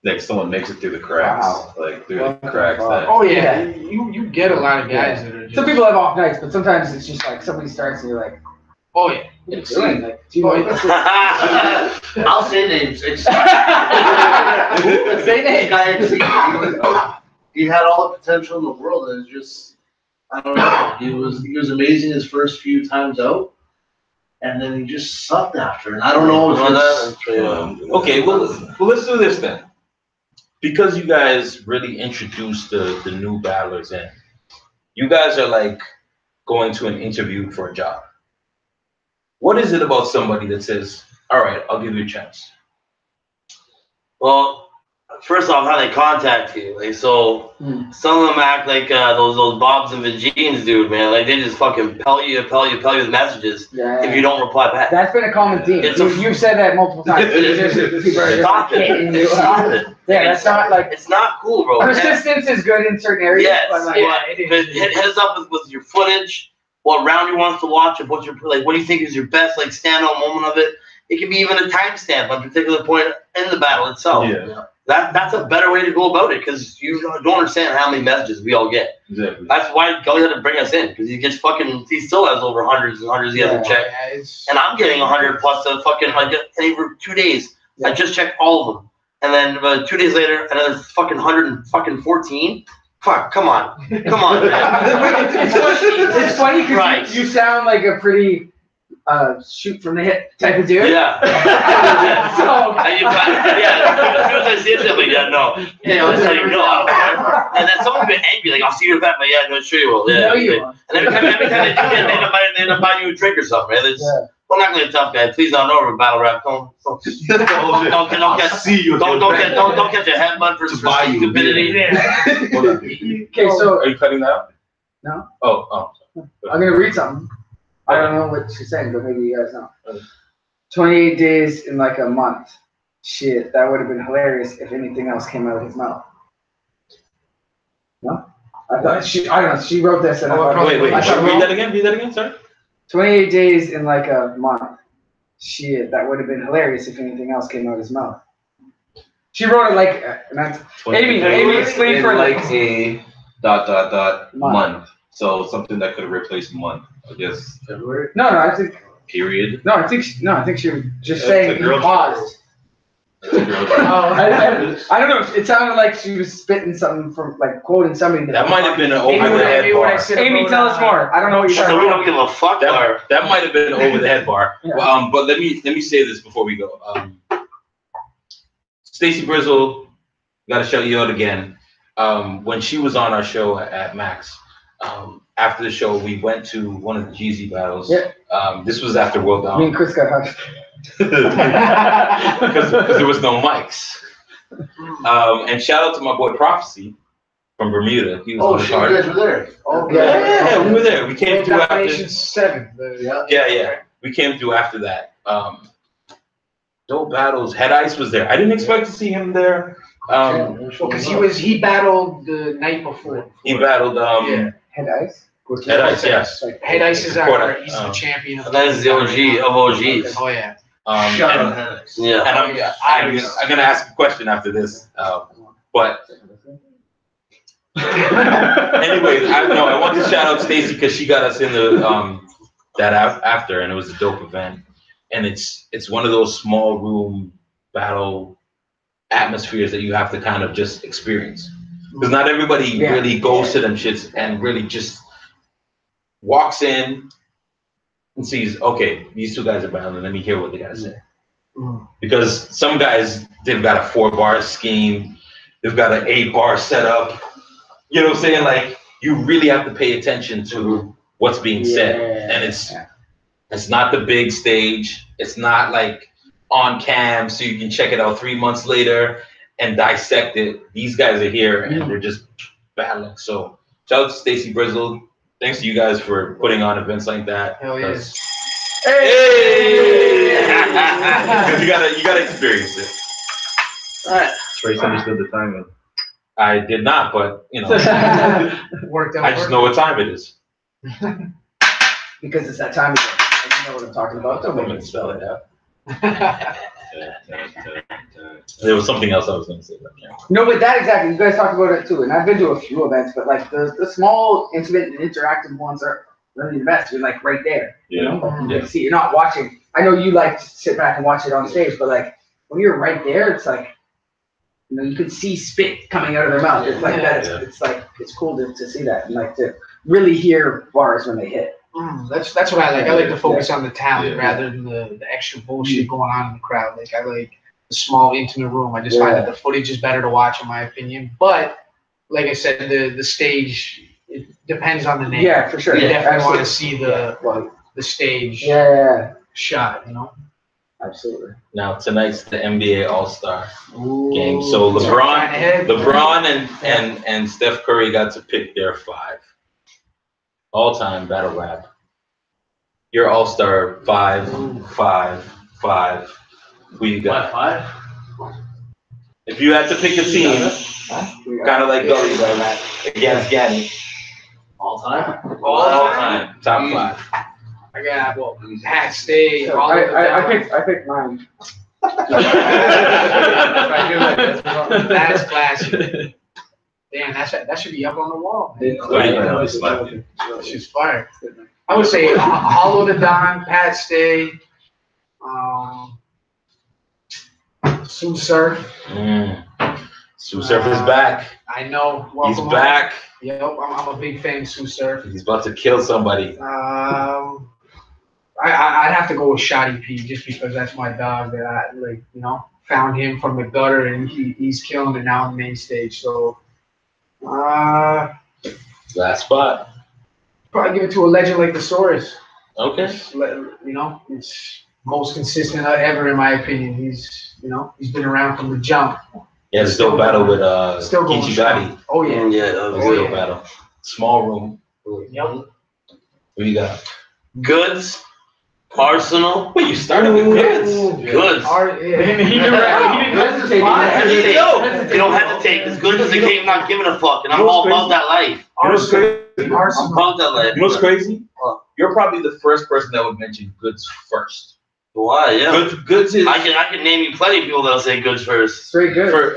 like someone makes it through the cracks, Wow. like through What the the cracks. fuck? That oh yeah, you get a lot of guys that are just, some people have off nights, but sometimes it's just like somebody starts and you're like, oh yeah. what are you doing? Like, do you Oh, know this? I'll say names. It's Say names. He had all the potential in the world, and it's just, I don't know. He was amazing his first few times out, and then he just sucked after. And I don't know if it's, Okay, well, let's do this then. Because you guys really introduced the new battlers in, you guys are like going to an interview for a job. What is it about somebody that says, all right, I'll give you a chance? Well, first off, how they contact you. Like, so some of them act like those Bobs and Vagines, dude, man. Like, they just fucking pelt you with messages if you don't reply back. That's been a common theme. You've said that multiple times. People are Stop just hitting you. it. Stop it. Yeah, that's not like, It's not cool, bro. persistence is good in certain areas. Yes, but like, but hit us up with your footage, what round you want to watch, and what do you think is your best like standout moment of it. It can be even a timestamp on a particular point in the battle itself. Yeah. That's a better way to go about it, because you don't understand how many messages we all get. Exactly. That's why Gully had to bring us in, because he still has over hundreds and hundreds he hasn't checked. And I'm getting 100 plus of fucking, like, over 2 days. Yeah. I just checked all of them. And then 2 days later, another fucking 114. Fuck, come on, man. it's funny because Right. you sound like a pretty shoot from the hip type of dude. Yeah. So- As soon as I see it, I'm like, yeah, no. Yeah, I'll tell you, no. And then someone's been angry, like, I'll see you at that, but yeah, no, sure you will. Yeah. No, you won't. And every time they do that, they end up buying you a drink or something, right? Yeah. I'm not gonna be a tough guy. Please don't know over battle rap. Don't catch your headbutt for stupidity. Okay, so Are you cutting that out? No. Oh. I'm gonna read something. I don't know what she's saying, but maybe you guys know. 28 days in like a month. Shit, that would have been hilarious if anything else came out of his mouth. No? I don't know, she wrote this and I thought, Wait. I thought, Read that again, sorry. 28 days in like a month. Shit, that would have been hilarious if anything else came out of his mouth. She wrote it like, and that's, Amy, explain for like like a ... month. So something that could replace month, I guess. February? No, I think Period. I think she was just That's saying a he girl paused. That's a girl. Oh, I don't know. It sounded like she was spitting something from, like, quoting somebody. That might have been an over Amy, the head bar. Amy, tell us more. I don't know what you're So talking we about. don't give a fuck. That might have been over the head bar. Yeah. But let me say this before we go. Stacy Brizzle, gotta shout you out again. When she was on our show at Max, after the show, we went to one of the Jeezy battles. Yeah. This was after World Me Down. and Chris got hugged. Because there was no mics. And shout out to my boy Prophecy. from Bermuda. He was Oh on the shit, you card. guys were there. Oh, Yeah, we were there. We came through after. Dominations 7. Yeah. We came through after that. Dope battles. Head Ice was there. I didn't expect to see him there. Because he battled the night before. He battled Head Ice. Head Ice, yes. Head Ice is he's the champion of That is the OG of OGs. Oh yeah. Shout And, out Hennis. Yeah. and I'm gonna ask a question after this. But anyways, I want to shout out Stacy because she got us in the that after, and it was a dope event. And it's one of those small room battle atmospheres that you have to kind of just experience, because not everybody really goes to them shits and really just walks in and sees, okay, these two guys are battling, let me hear what they gotta say. Because some guys, they've got a 4-bar scheme, they've got an 8-bar setup. You know what I'm saying? Like, you really have to pay attention to what's being said. And it's not the big stage. It's not like on cam so you can check it out 3 months later and dissect it. These guys are here and they're just battling. So shout out to Stacy Brizzle. Thanks to you guys for putting on events like that. Hell yes. Hey! Because you gotta experience it. All right. Trace understood the timing. I did not, but you know, Worked out. I just know what time it is. Because it's that time again. You know what I'm talking about. Don't I'm make me gonna spell it out. about. There was something else I was gonna say. But yeah. No, but that exactly. You guys talked about it too, and I've been to a few events, but like the small, intimate, and interactive ones are really the best. You're like right there. You know, like, you can see. You're not watching. I know you like to sit back and watch it on stage, but like when you're right there, it's like, you know, you can see spit coming out of their mouth. It's like that. It's like it's cool to see that and like to really hear bars when they hit. That's what I like. I like to focus on the talent rather than the extra bullshit going on in the crowd. Like I like the small intimate room. I just find that the footage is better to watch in my opinion. But like I said, the stage, it depends on the name. Yeah, for sure. You definitely absolutely. want to see the stage shot, you know? Absolutely. Now tonight's the NBA All-Star Ooh. game. So Ahead. LeBron and Steph Curry got to pick their 5 all-time battle rap. Your All-Star 5. Who you got? 5? If you had to pick a team, kind of like Gully against Ganny. All time? All time. Top 5. I got Pat Stay. So I picked mine. That's classic. Damn, that should be up on the wall. She's fire. I would say Hollow the Don, Pat Stay, Sue Surf. Sue Surf is back. I know. He's back. Yep, I'm a big fan of Sue Surf. He's about to kill somebody. I'd have to go with Shoddy P just because that's my dog that I like, you know, found him from the gutter and he's killing it now on the main stage. So last spot. Probably give it to a legend like the Saurus. Okay. You know, it's most consistent ever in my opinion. He's been around from the jump. Yeah, still battle with Still going Kichi strong. Gotti. Oh yeah. Still battle. Small room. Yep. Who you got? Goods, Arsenal. Wait, you started with Goods. Goods. He didn't hesitate. You don't hesitate. It's good as the game not giving a fuck, and I'm all about that life. I'm about that life. You know what's crazy? You're probably the first person that would mention Goods first. Why? Yeah. Goods is. I can name you plenty of people that'll say Goods first. Straight good.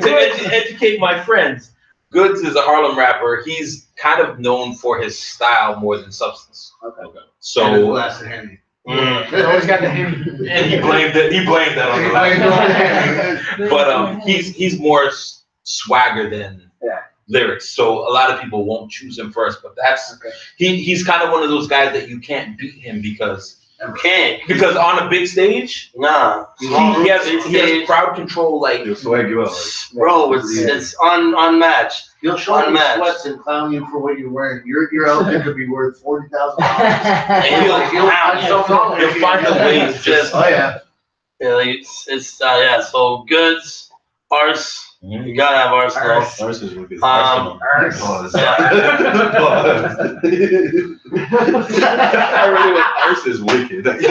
To educate my friends, Goods is a Harlem rapper. He's kind of known for his style more than substance. Okay. So. He always got the Henny. And he blamed that on the last. But he's more swagger than lyrics. So a lot of people won't choose him first. But that's he's kind of one of those guys that you can't beat him because on a big stage, he has crowd control like He'll swag you out. Bro, it's unmatched. He'll show you sweats and clown you for what you're wearing. Your outfit could be worth $40,000. And he'll find a way to just Yeah, like it's So Goods, Arse, You gotta have Arsenal. Ours is wicked. Um, Pause. yeah. I really went, ours is wicked. And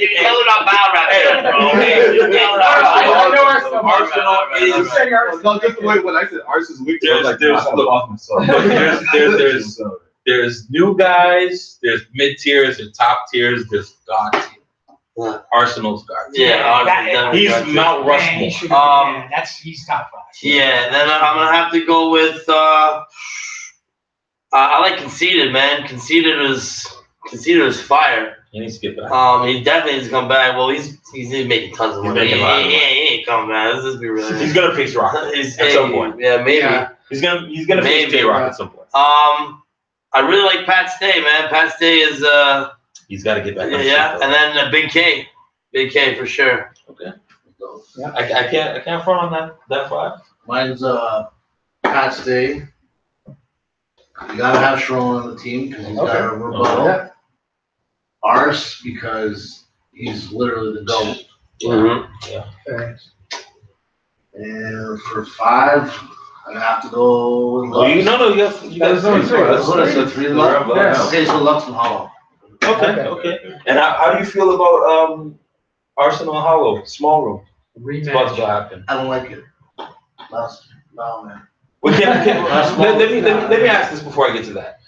you tell it on Bow Rap, bro. You tell it on Arsenal is. No, just the way when I said ours is wicked, I was like, I had to off myself. There's new guys, there's mid tiers, there's top tiers, there's god tier. Arsenal's god tier. Yeah, He's Mount Man, Rushmore. he's top 5. Yeah, then I'm gonna have to go with I like Conceited, man. Conceited is fire. He needs to get back. He definitely needs to come back. Well, he's making tons of money. He's making a lot of money. He ain't coming back. Let's just be real. He's gonna face Rock at some point. Yeah, maybe. Yeah. He's gonna face Maybe. J-Rock at some point. I really like Pat Stay, man. Pat Stay is He's got to get back. yeah, and then Big K for sure. Okay. Yeah. I can't front on that 5. Mine's Pat Stay. You gotta have Sharon on the team because he's got a rebuttal. Yeah. Ars because he's literally the GOAT. Mm-hmm. And for 5, I have to go with Oh, Lux. you guys That was three. That's what I said, 3 Lux. Yeah. Okay, so Lux and Hollow. Okay. And how do you feel about Arsenal Hollow small room? It's about to happen. I don't like it. No, man. Let me ask this before I get to that.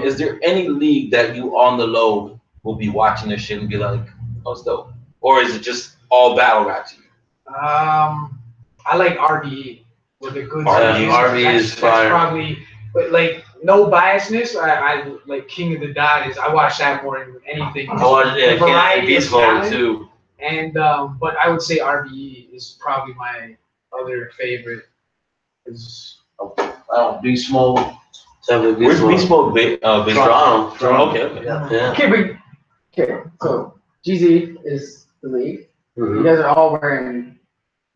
Is there any league that you on the low will be watching this shit and be like, oh, it's dope? Or is it just all battle rap to you? I like RBE with a good RBE is fire. That's probably, but like no biasness. I like King of the Dot is. I watch that more than anything. I watched The variety of Beast Mode talent. too. And but I would say RBE is probably my other favorite. Is Beast Mode. Definitely Where's Beast Mode. Beast Mode? Toronto. Okay. Yeah. Okay, so GZ is the league. Mhm. You guys are all wearing.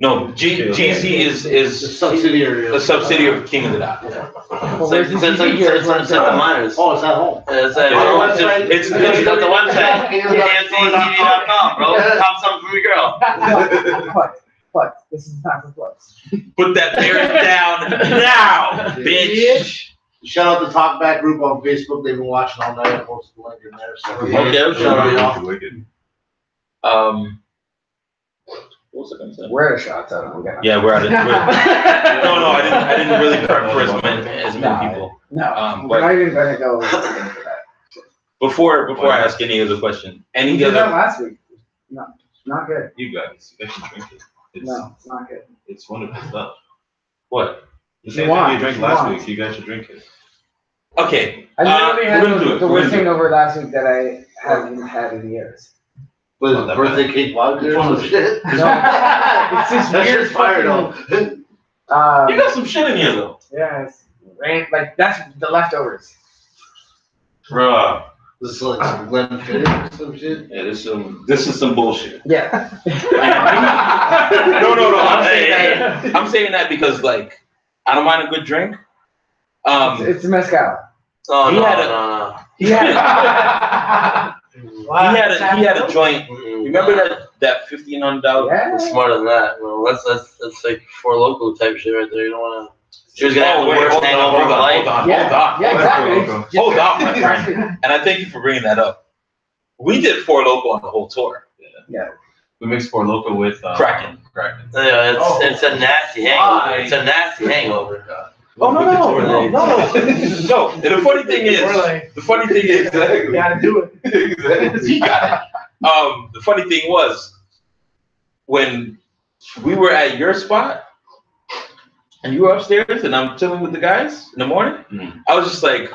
No, GC is The subsidiary. a subsidiary of King of the Dot. Well, where's the It's GZ here? at the minors. Oh, it's at home. It's On the website. It's at the website. KFCTV.com, bro. Come something from your girl. Flex. This is time for flex. Put that bear down now, bitch. Shout out the Talkback group on Facebook. They've been watching all night. I posted the link in there. So Okay, shout out y'all. Wicked. What was I gonna say? We're at a shot, so Yeah, we're at it. No, I didn't really prep for as many people. No, but- we're not even gonna go for that. Before I ask any other question, We any did that other? last week. No, not good. You guys should drink it. No, it's not good. It's wonderful stuff. What? The same want, thing you drank you last want. week. You guys should drink it. Okay. I literally we're gonna do had it. the We're worst gonna do hangover last week that I haven't had in years. With Not that birthday cake vodka or some shit. No, it's this That weird shit's fire fucking. though. You got some shit in here though. Yeah, it's like that's the leftovers. Bruh. This is like some Glenfiddich or some shit. Yeah, this is some bullshit. Yeah. No. I'm saying that because like I don't mind a good drink. It's mezcal. Oh, He no, had a- no. He had a joint. Remember that $1,500? Yeah. It's smarter than that. Well, that's like For Local type shit right there. You don't want to. She was gonna have the worst hangover of her life. Yeah, exactly. Hold on, my friend. And I thank you for bringing that up. We did Four Loco on the whole tour. We mixed Four Loco with Kraken. Yeah, it's a nasty hangover. It's a nasty hangover. Oh no! And the funny thing is, you gotta do it. he got it. The funny thing was, when we were at your spot, and you were upstairs, and I'm chilling with the guys in the morning, I was just like,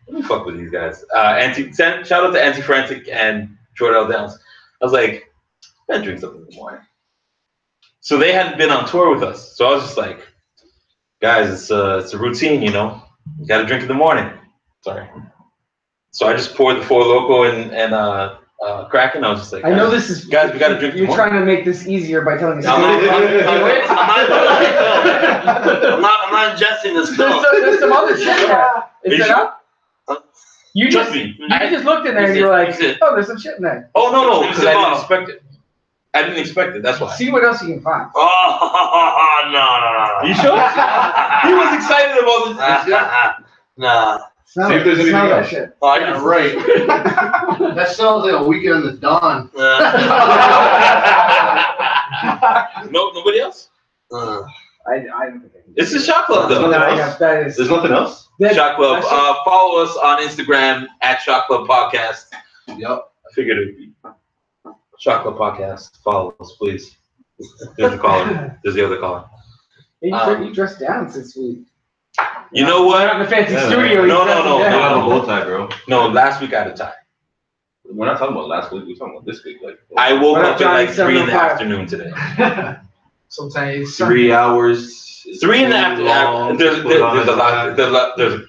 let me fuck with these guys. Shout out to Anti-Frantic and Jordell Downs. I was like, I gotta drink something in the morning. So they hadn't been on tour with us, so I was just like, guys, it's a routine, you know. You gotta drink in the morning. Sorry. So I just poured the Four Loco and Kraken. I was just like, I know this is. guys, we gotta drink. You're trying to make this easier by telling us. I'm not ingesting this film. There's some other shit there. Is it up? You Trust just me. you just looked in there and you're like, oh, there's some shit in there. Oh no, because I didn't expect it. I didn't expect it. That's why. See what else you can find. Oh, no. You sure? He was excited about this. Nah. Smell See if there's anything smell that else. shit. Oh, I Yeah, can right. That sounds like a weekend in the dawn. No, nobody else. I don't think I can. It's the Shot Club though. Nothing No, else? yeah, that is. There's nothing else? Shot Club. That's it. Follow us on Instagram at Shot Club Podcast. Yep. I figured it would be Shot Club Podcast. Follow us, please. There's the caller. There's the other caller. Hey, you dressed down since we. You know what? We're in the fancy Yeah, studio. no, you dressed no, down. You have a bow tie, bro. No, last week I had a tie. We're not talking about last week. We're talking about this week. Like, I woke What up up, at Johnny? like 3 in the 7:05. afternoon today. Sometimes. 3 hours. 3 in the afternoon. Long There's to put on a a lot. tie. There's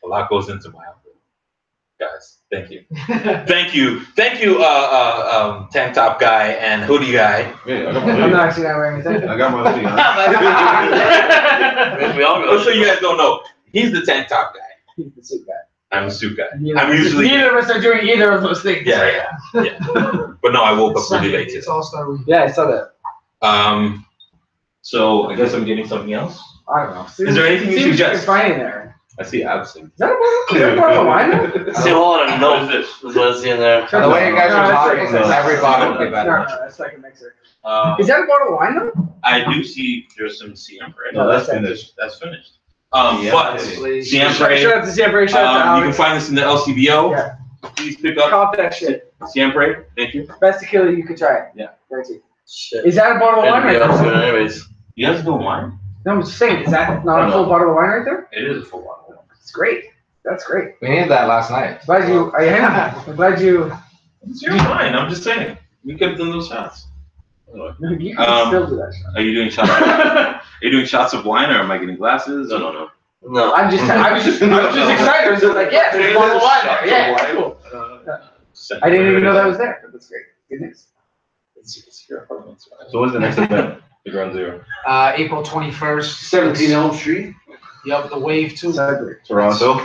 a lot goes into my outfit, guys. Thank you. Thank you, tank top guy and hoodie guy. Yeah, I got my I'm hoodie. not actually not wearing anything. I got my hoodie on. We all go. So you guys don't know, he's the tank top guy. He's the suit guy. I'm a suit guy. Neither I'm of us- usually Neither of us are doing either of those things. yeah. But no, I woke up really late It's today. All-Star Week. Yeah, I saw that. So I guess I'm getting something else. I don't know. Is there anything you See what suggest? can find in there. I see absinthe. Is that a bottle of wine? See, hold on. No, What is this? is what I see in there. The way you guys No, are that's talking, like- every bottle would be No, better. that's like a mixer. Is that a bottle of wine though? I do see there's some siempre. No, that's finished. That's finished. But Siempre, Shout out to Siempre, shout out to you can Alex. find this in the LCBO. Yeah. Please pick up Cop that shit. Siempre. Thank you. Best tequila you could try. Yeah. Guaranteed. Shit. Is that a bottle of wine right It'd be up to it there? anyways. You guys do wine? No, I'm just saying, is that not a full bottle of wine right there? It is a full bottle. It's great. That's great. We needed that last night. Glad you, I'm glad you, It's your wine. I'm just saying. We could have done those shots. you can still do that shit. Are you doing shots? Are you doing shots of wine, or am I getting glasses? No. No. I was just excited. I was just like, yeah, there's a bottle of wine there. Yeah, cool. I didn't even know that was there, but that's great. Good news. So what's the next event? The Ground Zero. April 21st. 17 Elm Street. Yep, the Wave 2. Toronto.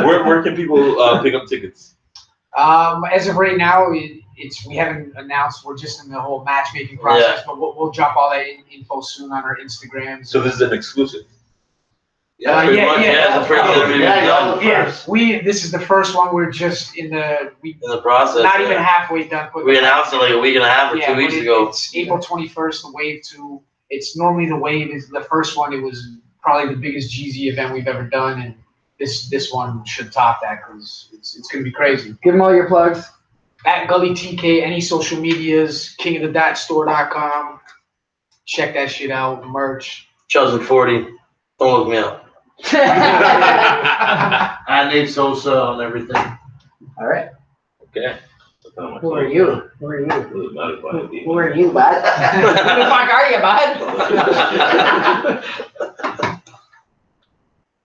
Where can people pick up tickets? As of right now, we haven't announced. We're just in the whole matchmaking process, but we'll drop all that info soon on our Instagrams. So this is an exclusive. Yeah, pretty much. Yeah, it's the first that we've done. Yeah, this is the first one. We're just in the In the process. not even yeah. halfway done. We announced it like a week and a half or Yeah, 2 but weeks ago. It's April 21st, the Wave 2. It's normally the Wave is the first one. It was probably the biggest Jeezy event we've ever done, and this one should top that because it's gonna be crazy. Give them all your plugs. At Gully TK, any social medias, kingofthedatstore.com. Check that shit out. Merch. Chubbs at 40. Don't look me up. I named Sosa on everything. All right. Okay. Who are you? Who are you? Who Who are you, bud? Who the fuck are you, bud?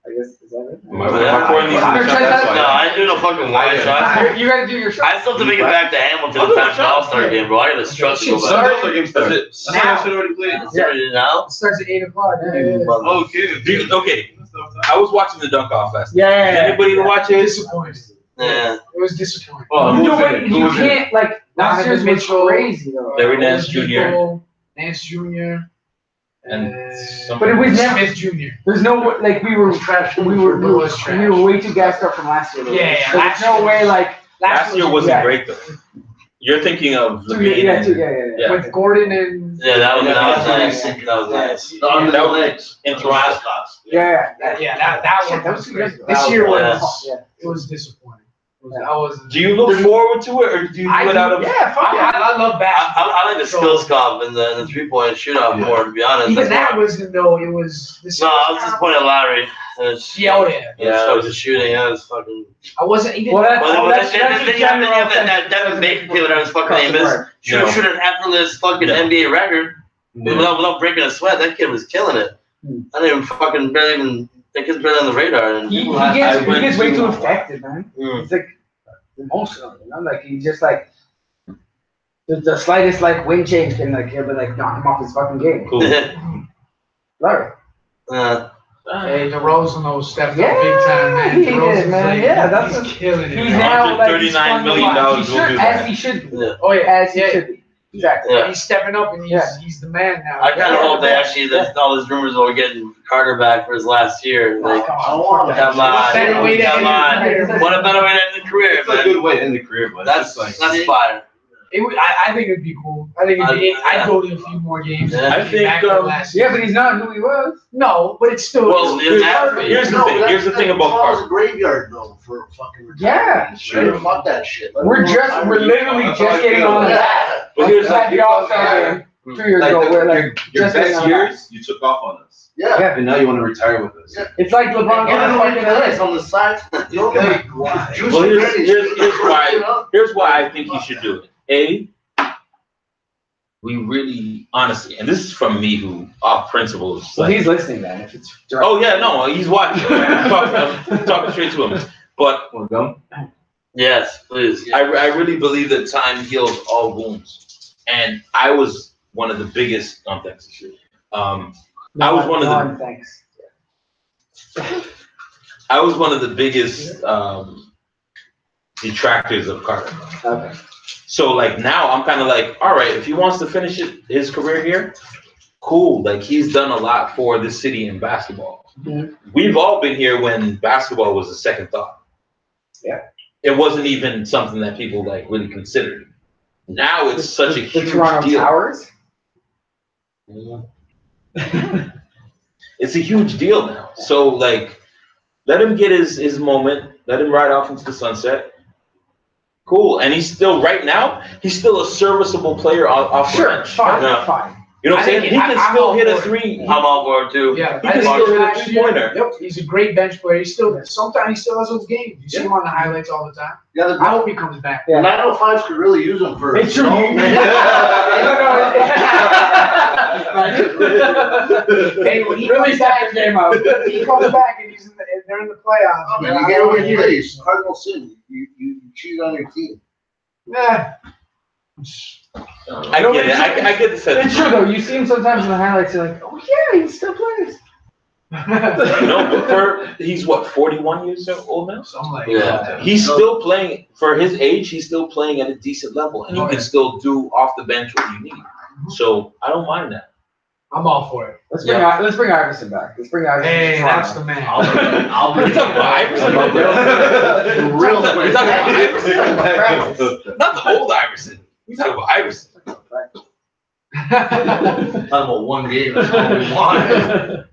I guess, is that it? Am I pouring these in the shot? That's No, why. I ain't doing no fucking wine shots. You gotta do your shot. I still have to make it back to Hamilton in time for the All-Star game, bro. I got a strut to go back. That's it. Now. already played. Is it now? It starts at 8 o'clock. Yeah. Okay. Okay. I was watching the dunk off last night. Yeah. Did anybody watch it? Disappointed. Yeah. It was disappointing. Oh, You who know was what? in it? Who You was in it? can't, like, last year's was Mitchell. crazy, though. Larry Nance Jr. People, Nance Jr. And But it was never, Smith Jr. there's no, like, we were was trash. we were way too gassed up from last year. though. Yeah, So there's no way, like, Last year wasn't yeah. great though. You're thinking of Two, Levine yeah, and two, yeah. Yeah. With Gordon and Yeah, that was Yeah, nice. That was nice. The under the legs. in Toronto. Yeah. that Shit, one that was 2 years ago. This year was- was Yeah. it was disappointing. I was. Do you look forward to it, or do you do it out of? Yeah, fuck yeah. I love basketball. I like the skills comp and the 3-point shootout more, to be honest. Even That's that why- wasn't though. It was. This No, I was disappointed in Lowry. Yeah, oh yeah. Yeah, it was the shooting. That was fucking. I wasn't even. Well, Well, that's then you have that Devin Bacon kid, whatever his fucking name is. No. Shoot an effortless fucking NBA record without breaking a sweat. That kid was killing it. I didn't even fucking barely even. That kid's barely on the radar. And He I gets way went too to- affected, man. Mm. He's like emotional, you know? Like he just like the slightest like wind change can like he'll be like knock him off his fucking game. Cool. Larry. Hey, DeRozan though stepped up Yeah, big time, man. he did, DeRozan's man. like, Yeah, that's he's killing it. He's man. now like he's $139 fun to million watch. will He do should, that. as he should be. Yeah. Oh yeah, As he yeah. should be. Exactly. Yeah. He's stepping up and he's the man now. I kind of hope they actually, there's all these rumors about getting Carter back for his last year. Like, come I want to come on, better way to come end on. his career. What a better way to end the career, It's a man. good way to end the career, but That's it's just like that's fire. I think it'd be cool. I think I'd go to a few more games. Yeah. I think, Yeah, but he's not who he was. No, but it's still. Well, Here's the thing. Here's the thing about Carter's Carter. a graveyard though for fucking Yeah, retirement. Sure, fuck that shit. We're literally just getting on that. But here's Like the All-Star game 2 years ago, where like your just getting best on that. years, you took off on us, Yeah. and now you want to retire with us. Yeah. It's like LeBron Get getting it fucking nice LA. on the side. You know, like, juicy Well, here's granny. here's why I think he should do it. We really, honestly, and this is from me who, off principle, is Well, like, he's listening then. If it's direct. oh yeah, no, he's watching. I'm talking straight to him. But Want to go? Yes, please. I really believe that time heals all wounds, and I was one of the biggest. Thanks. I was one of the. Thanks. I was one of the biggest detractors of Carter. Okay. So like now I'm kind of like, all right, if he wants to finish his career here, cool. Like he's done a lot for this city in basketball. Mhm. We've all been here when basketball was a second thought. Yeah. It wasn't even something that people like really considered. Now it's such a The huge Toronto deal. Towers. It's a huge deal now. So like, let him get his moment. Let him ride off into the sunset. Cool. And he's still right now. He's still a serviceable player off the Sure, bench. fine, Yeah. fine. You know what I'm saying? He can I'm still all hit a for it. three. I'm all for it too. Yeah, He I can think still hit a last year, three-pointer. Yep, he's a great bench player. He's still there. Sometimes he still has those games. You see him on the highlights all the time. Yeah, I hope he comes back. Yeah. 905s could really use them for. It's true. Hey, when he Really comes back, set the game up. he comes back and they're in the playoffs. Oh, man, man. you get over your place. Cardinal sin. You cheated on your team. Yeah. I get it. I get the sense. It's true though. You see him sometimes in the highlights. You're like, oh yeah, he still plays. No, but he's what, 41 years old now? So I'm like, Yeah. He's still playing for his age. He's still playing at a decent level, and he can still do off the bench what you need. So I don't mind that. I'm all for it. Let's bring Iverson back. Let's bring Iverson. Hey, to that's Toronto. the man. I'll We're talking about Iverson. The real We're quick. talking about Iverson. Not the old Iverson. We're talking about Iverson. Talking about one game. That's all we want.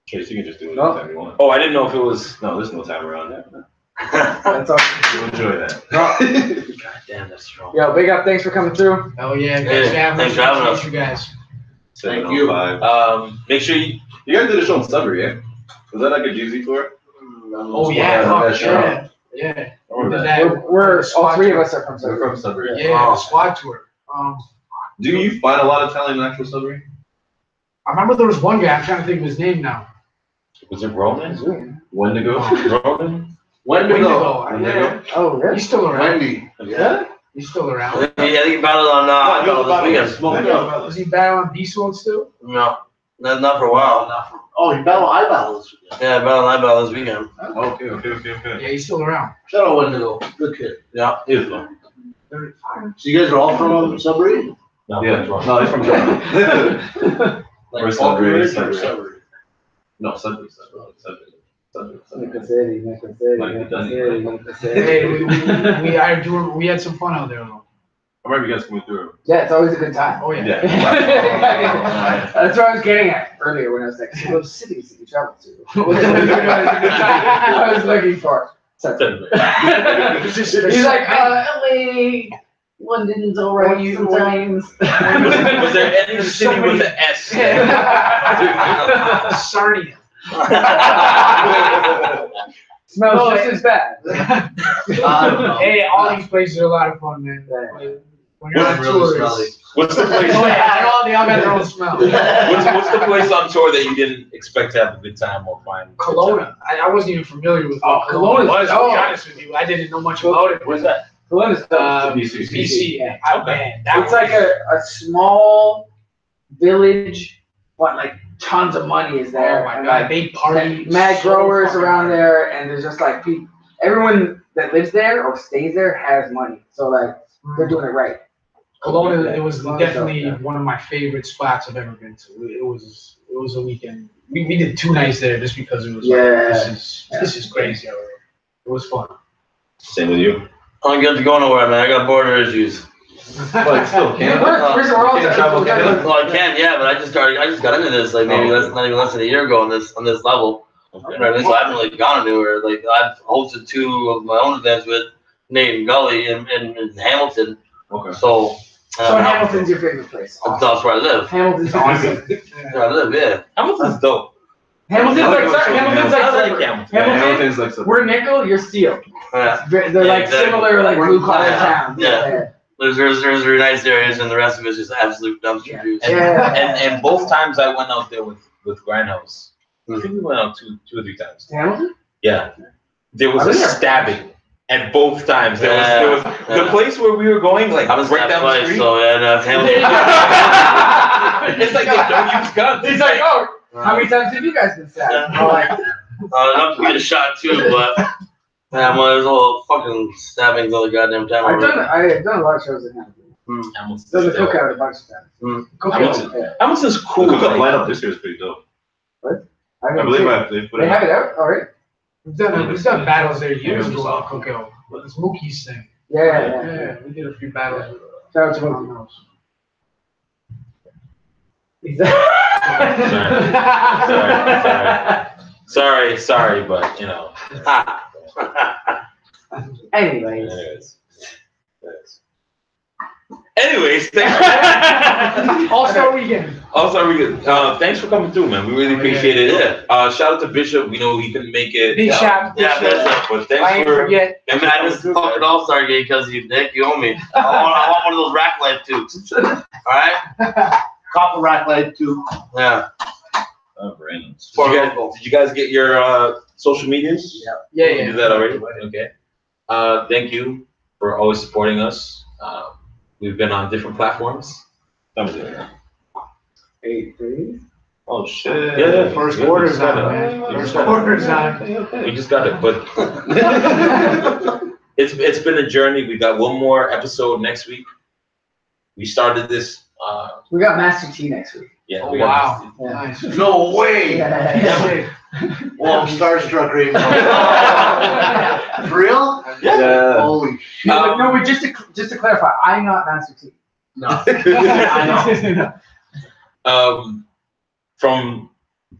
Trace, you can just do it No. anytime you want. Oh, I didn't know if it was. No, there's no time around that. That's all. You enjoy that. God damn, that's strong. Yo, big up. Thanks for coming through. Oh yeah, Yeah, thanks for having us. Appreciate you guys. Thank you. 7:05. Make sure you. You guys did a show in Sudbury, yeah? Was that like a Jeezy tour? Oh yeah, fuck, that show. yeah. I remember Did that. that. We're all Squad three of tour. us are from We're Sudbury. from Sudbury. Yeah, Oh. the squad tour. Do you find a lot of talent in actual Sudbury? I remember there was one guy. I'm trying to think of his name now. Was it Roman? Wendigo? Roman? Wendigo. Yeah. Oh, really? He's still around. Wendy. Yeah. He's still I around. think he battled on this weekend. Smoke up. Was he battling Beast Mode still? No, not for a while. Oh, you battle I battle this weekend. Yeah, I battled this weekend. Okay. Yeah, he's still around. Shout out Wendigo. Good kid. Yeah. He was fun. So you guys are all from Sudbury? No, Yeah. No, he's from Toronto. Like Or Falcon Sudbury, Ridge or Sudbury. Sudbury? No, Sudbury. Nickel City, Nickel City, Like Nickel Dundee. City, Nickel City. Hey, we had some fun out there though. I remember you guys coming through. Yeah, it's always a good time. Oh yeah. Yeah. That's what I was getting at earlier when I was like, so those cities that you travel to. I was looking for. He's like, LA, London's alright sometimes. Was there any city with an S? Sarnia. Smells just as bad. I don't know. Hey, all these places are a lot of fun, man. When you're on Really tour, smelly. it's- What's the place? oh yeah, they all got their own smell. What's the place on tour that you didn't expect to have a good time or find? a good time? Kelowna. I wasn't even familiar with Oh, what Kelowna was. To be oh. honest with you, I didn't know much about it. Where's that? Kelowna's BC. BC. Yeah. Man, that It's like a small village, what, like tons of money is there. Oh my and, God, like, they party. mad so growers fucking around hard. there, and there's just like everyone that lives there or stays there has money, so like they're doing it right. Kelowna, it was Kelowna's definitely dope, yeah. one of my favorite spots I've ever been to. It was a weekend. We did 2 nights there just because it was this is crazy already. It was fun. Same with you. I don't get to go nowhere, man. I got border issues. But still, Yeah, can't. we're all Can't travel Canada. Well, I can, yeah, but I just got into this like maybe not even less than a year ago on this level. Okay. Right, so I haven't really gone anywhere. Like I've hosted 2 of my own events with Nate and Gully in Hamilton. Okay. So Hamilton's your favorite place. Awesome. that's where I live. Hamilton's awesome. That's where I live, yeah. Hamilton's dope. Hamilton's like Hamilton's like Hamilton. Hamilton's like so. we're nickel, you're steel. Yeah. They're Yeah, like exactly. similar, like blue collar Yeah. towns. Yeah. There's really nice areas, and the rest of it's just absolute dumpster juice. And both times I went out there with Grindhouse. I think we went out two or three times. Hamilton? Yeah. There was I a was there. stabbing at both times. There was Yeah. the place where we were going, like I was right down the twice, street. so yeah, no, it's Hamilton. It's like they don't use guns. He's like, oh, how many times have you guys been stabbed? I'm like, Enough to get a shot too, but man, well, there's all fucking stabbings all the goddamn time. I've done a lot of shows in Hamilton. Hamilton's Done the dope. cookout a bunch of times. Hamilton. Yeah. Hamilton's cool. The cookout like- lineup this year is pretty dope. I I mean, believe they put they it have out. it out already. We've done battles there years ago on Cookout. It's Mookie's thing. Yeah. We did a few battles. Shout out to on Mookie. those. Sorry, but you know. Anyways. Anyways, thanks. All-Star Weekend. Thanks for coming through, man. We really appreciate it. Shout out to Bishop. We know he couldn't make it. Big shout. Yeah, that's But I thanks ain't for. forget. I mean, I just fucking All-Star game because you dick, you owe me. I want one of those rack light tubes. Alright? Copper rack light too. Yeah. Random. Did you guys get your social medias? Yeah, You did that already? Okay. Thank you for always supporting us. We've been on different platforms. That was it. 8 3. Oh shit. Yeah, First Quarter's got on, it. man. You First just got it. quarter's on. We just got it, but it's been a journey. We got one more episode next week. We started this. We got Master T next week. Yeah. Oh, we got wow. Yeah. Nice. No way. Yeah. Well, I'm starstruck right now. For real? Yeah. Holy shit. No, but just to clarify, I'm not Master T. No. I know. From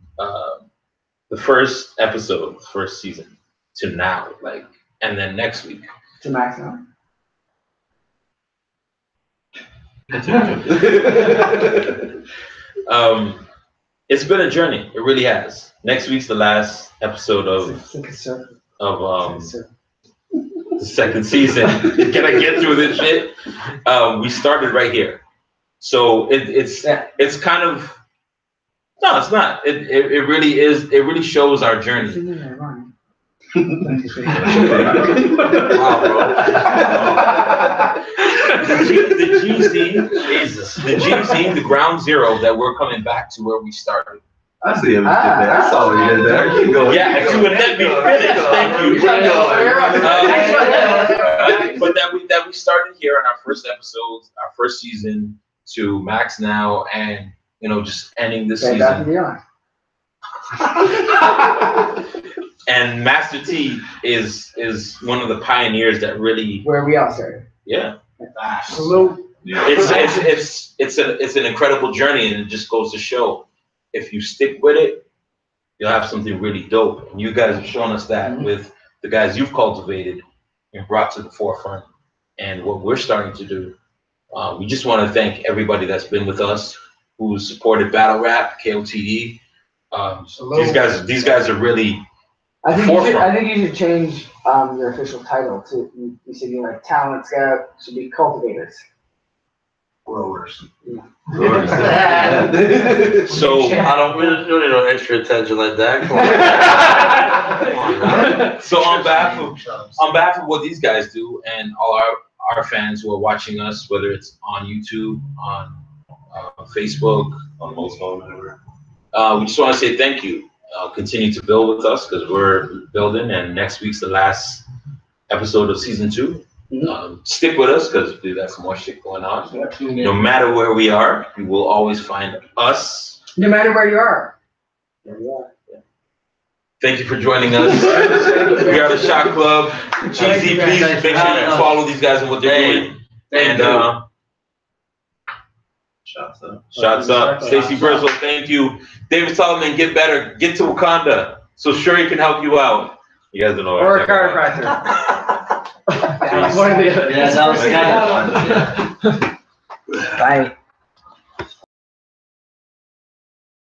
the first episode, first season to now, like, and then next week. To Max now. It's been a journey. It really has. Next week's the last episode It's like a circle. of It's like a circle. the second season. Can I get through this shit? We started right here, so it's kind of no, it's not. It really is. It really shows our journey. Wow, bro. The GC, Jesus. the GC, the ground zero that we're coming back to where we started. I see him. I saw what you did there. Keep going. Yeah, if you would let me finish, thank you. But that we started here in our first episodes, our first season, to Max now, and just ending this Okay, back to season. the on. And Master T is one of the pioneers that really, Where we all started. yeah. Salute. It's an incredible journey, and it just goes to show, if you stick with it, you'll have something really dope. And you guys have shown us that with the guys you've cultivated and brought to the forefront. And what we're starting to do, we just want to thank everybody that's been with us, who's supported Battle Rap, KOTD. These guys are really. I think you should change your official title to. You should be like talent scout. Should be cultivators. Growers. So I don't really need no extra attention like that. Come on. So on behalf of what these guys do and all our fans who are watching us, whether it's on YouTube, on Facebook, On most phone, whatever. We just want to say thank you. Continue to build with us because we're building, and next week's the last episode of season 2. Stick with us because we got some more shit going on. No matter where we are, you will always find us. No matter where you are. Thank you for joining us. We are the Shot Club. Cheesy, please make sure you follow these guys and what they're doing. And Shots up. shots up. Stacey Brizzle, thank you. David Solomon, get better. Get to Wakanda so Shuri can help you out. You guys don't know. Or a chiropractor. Yeah, that was kind of fun. Yeah. Bye.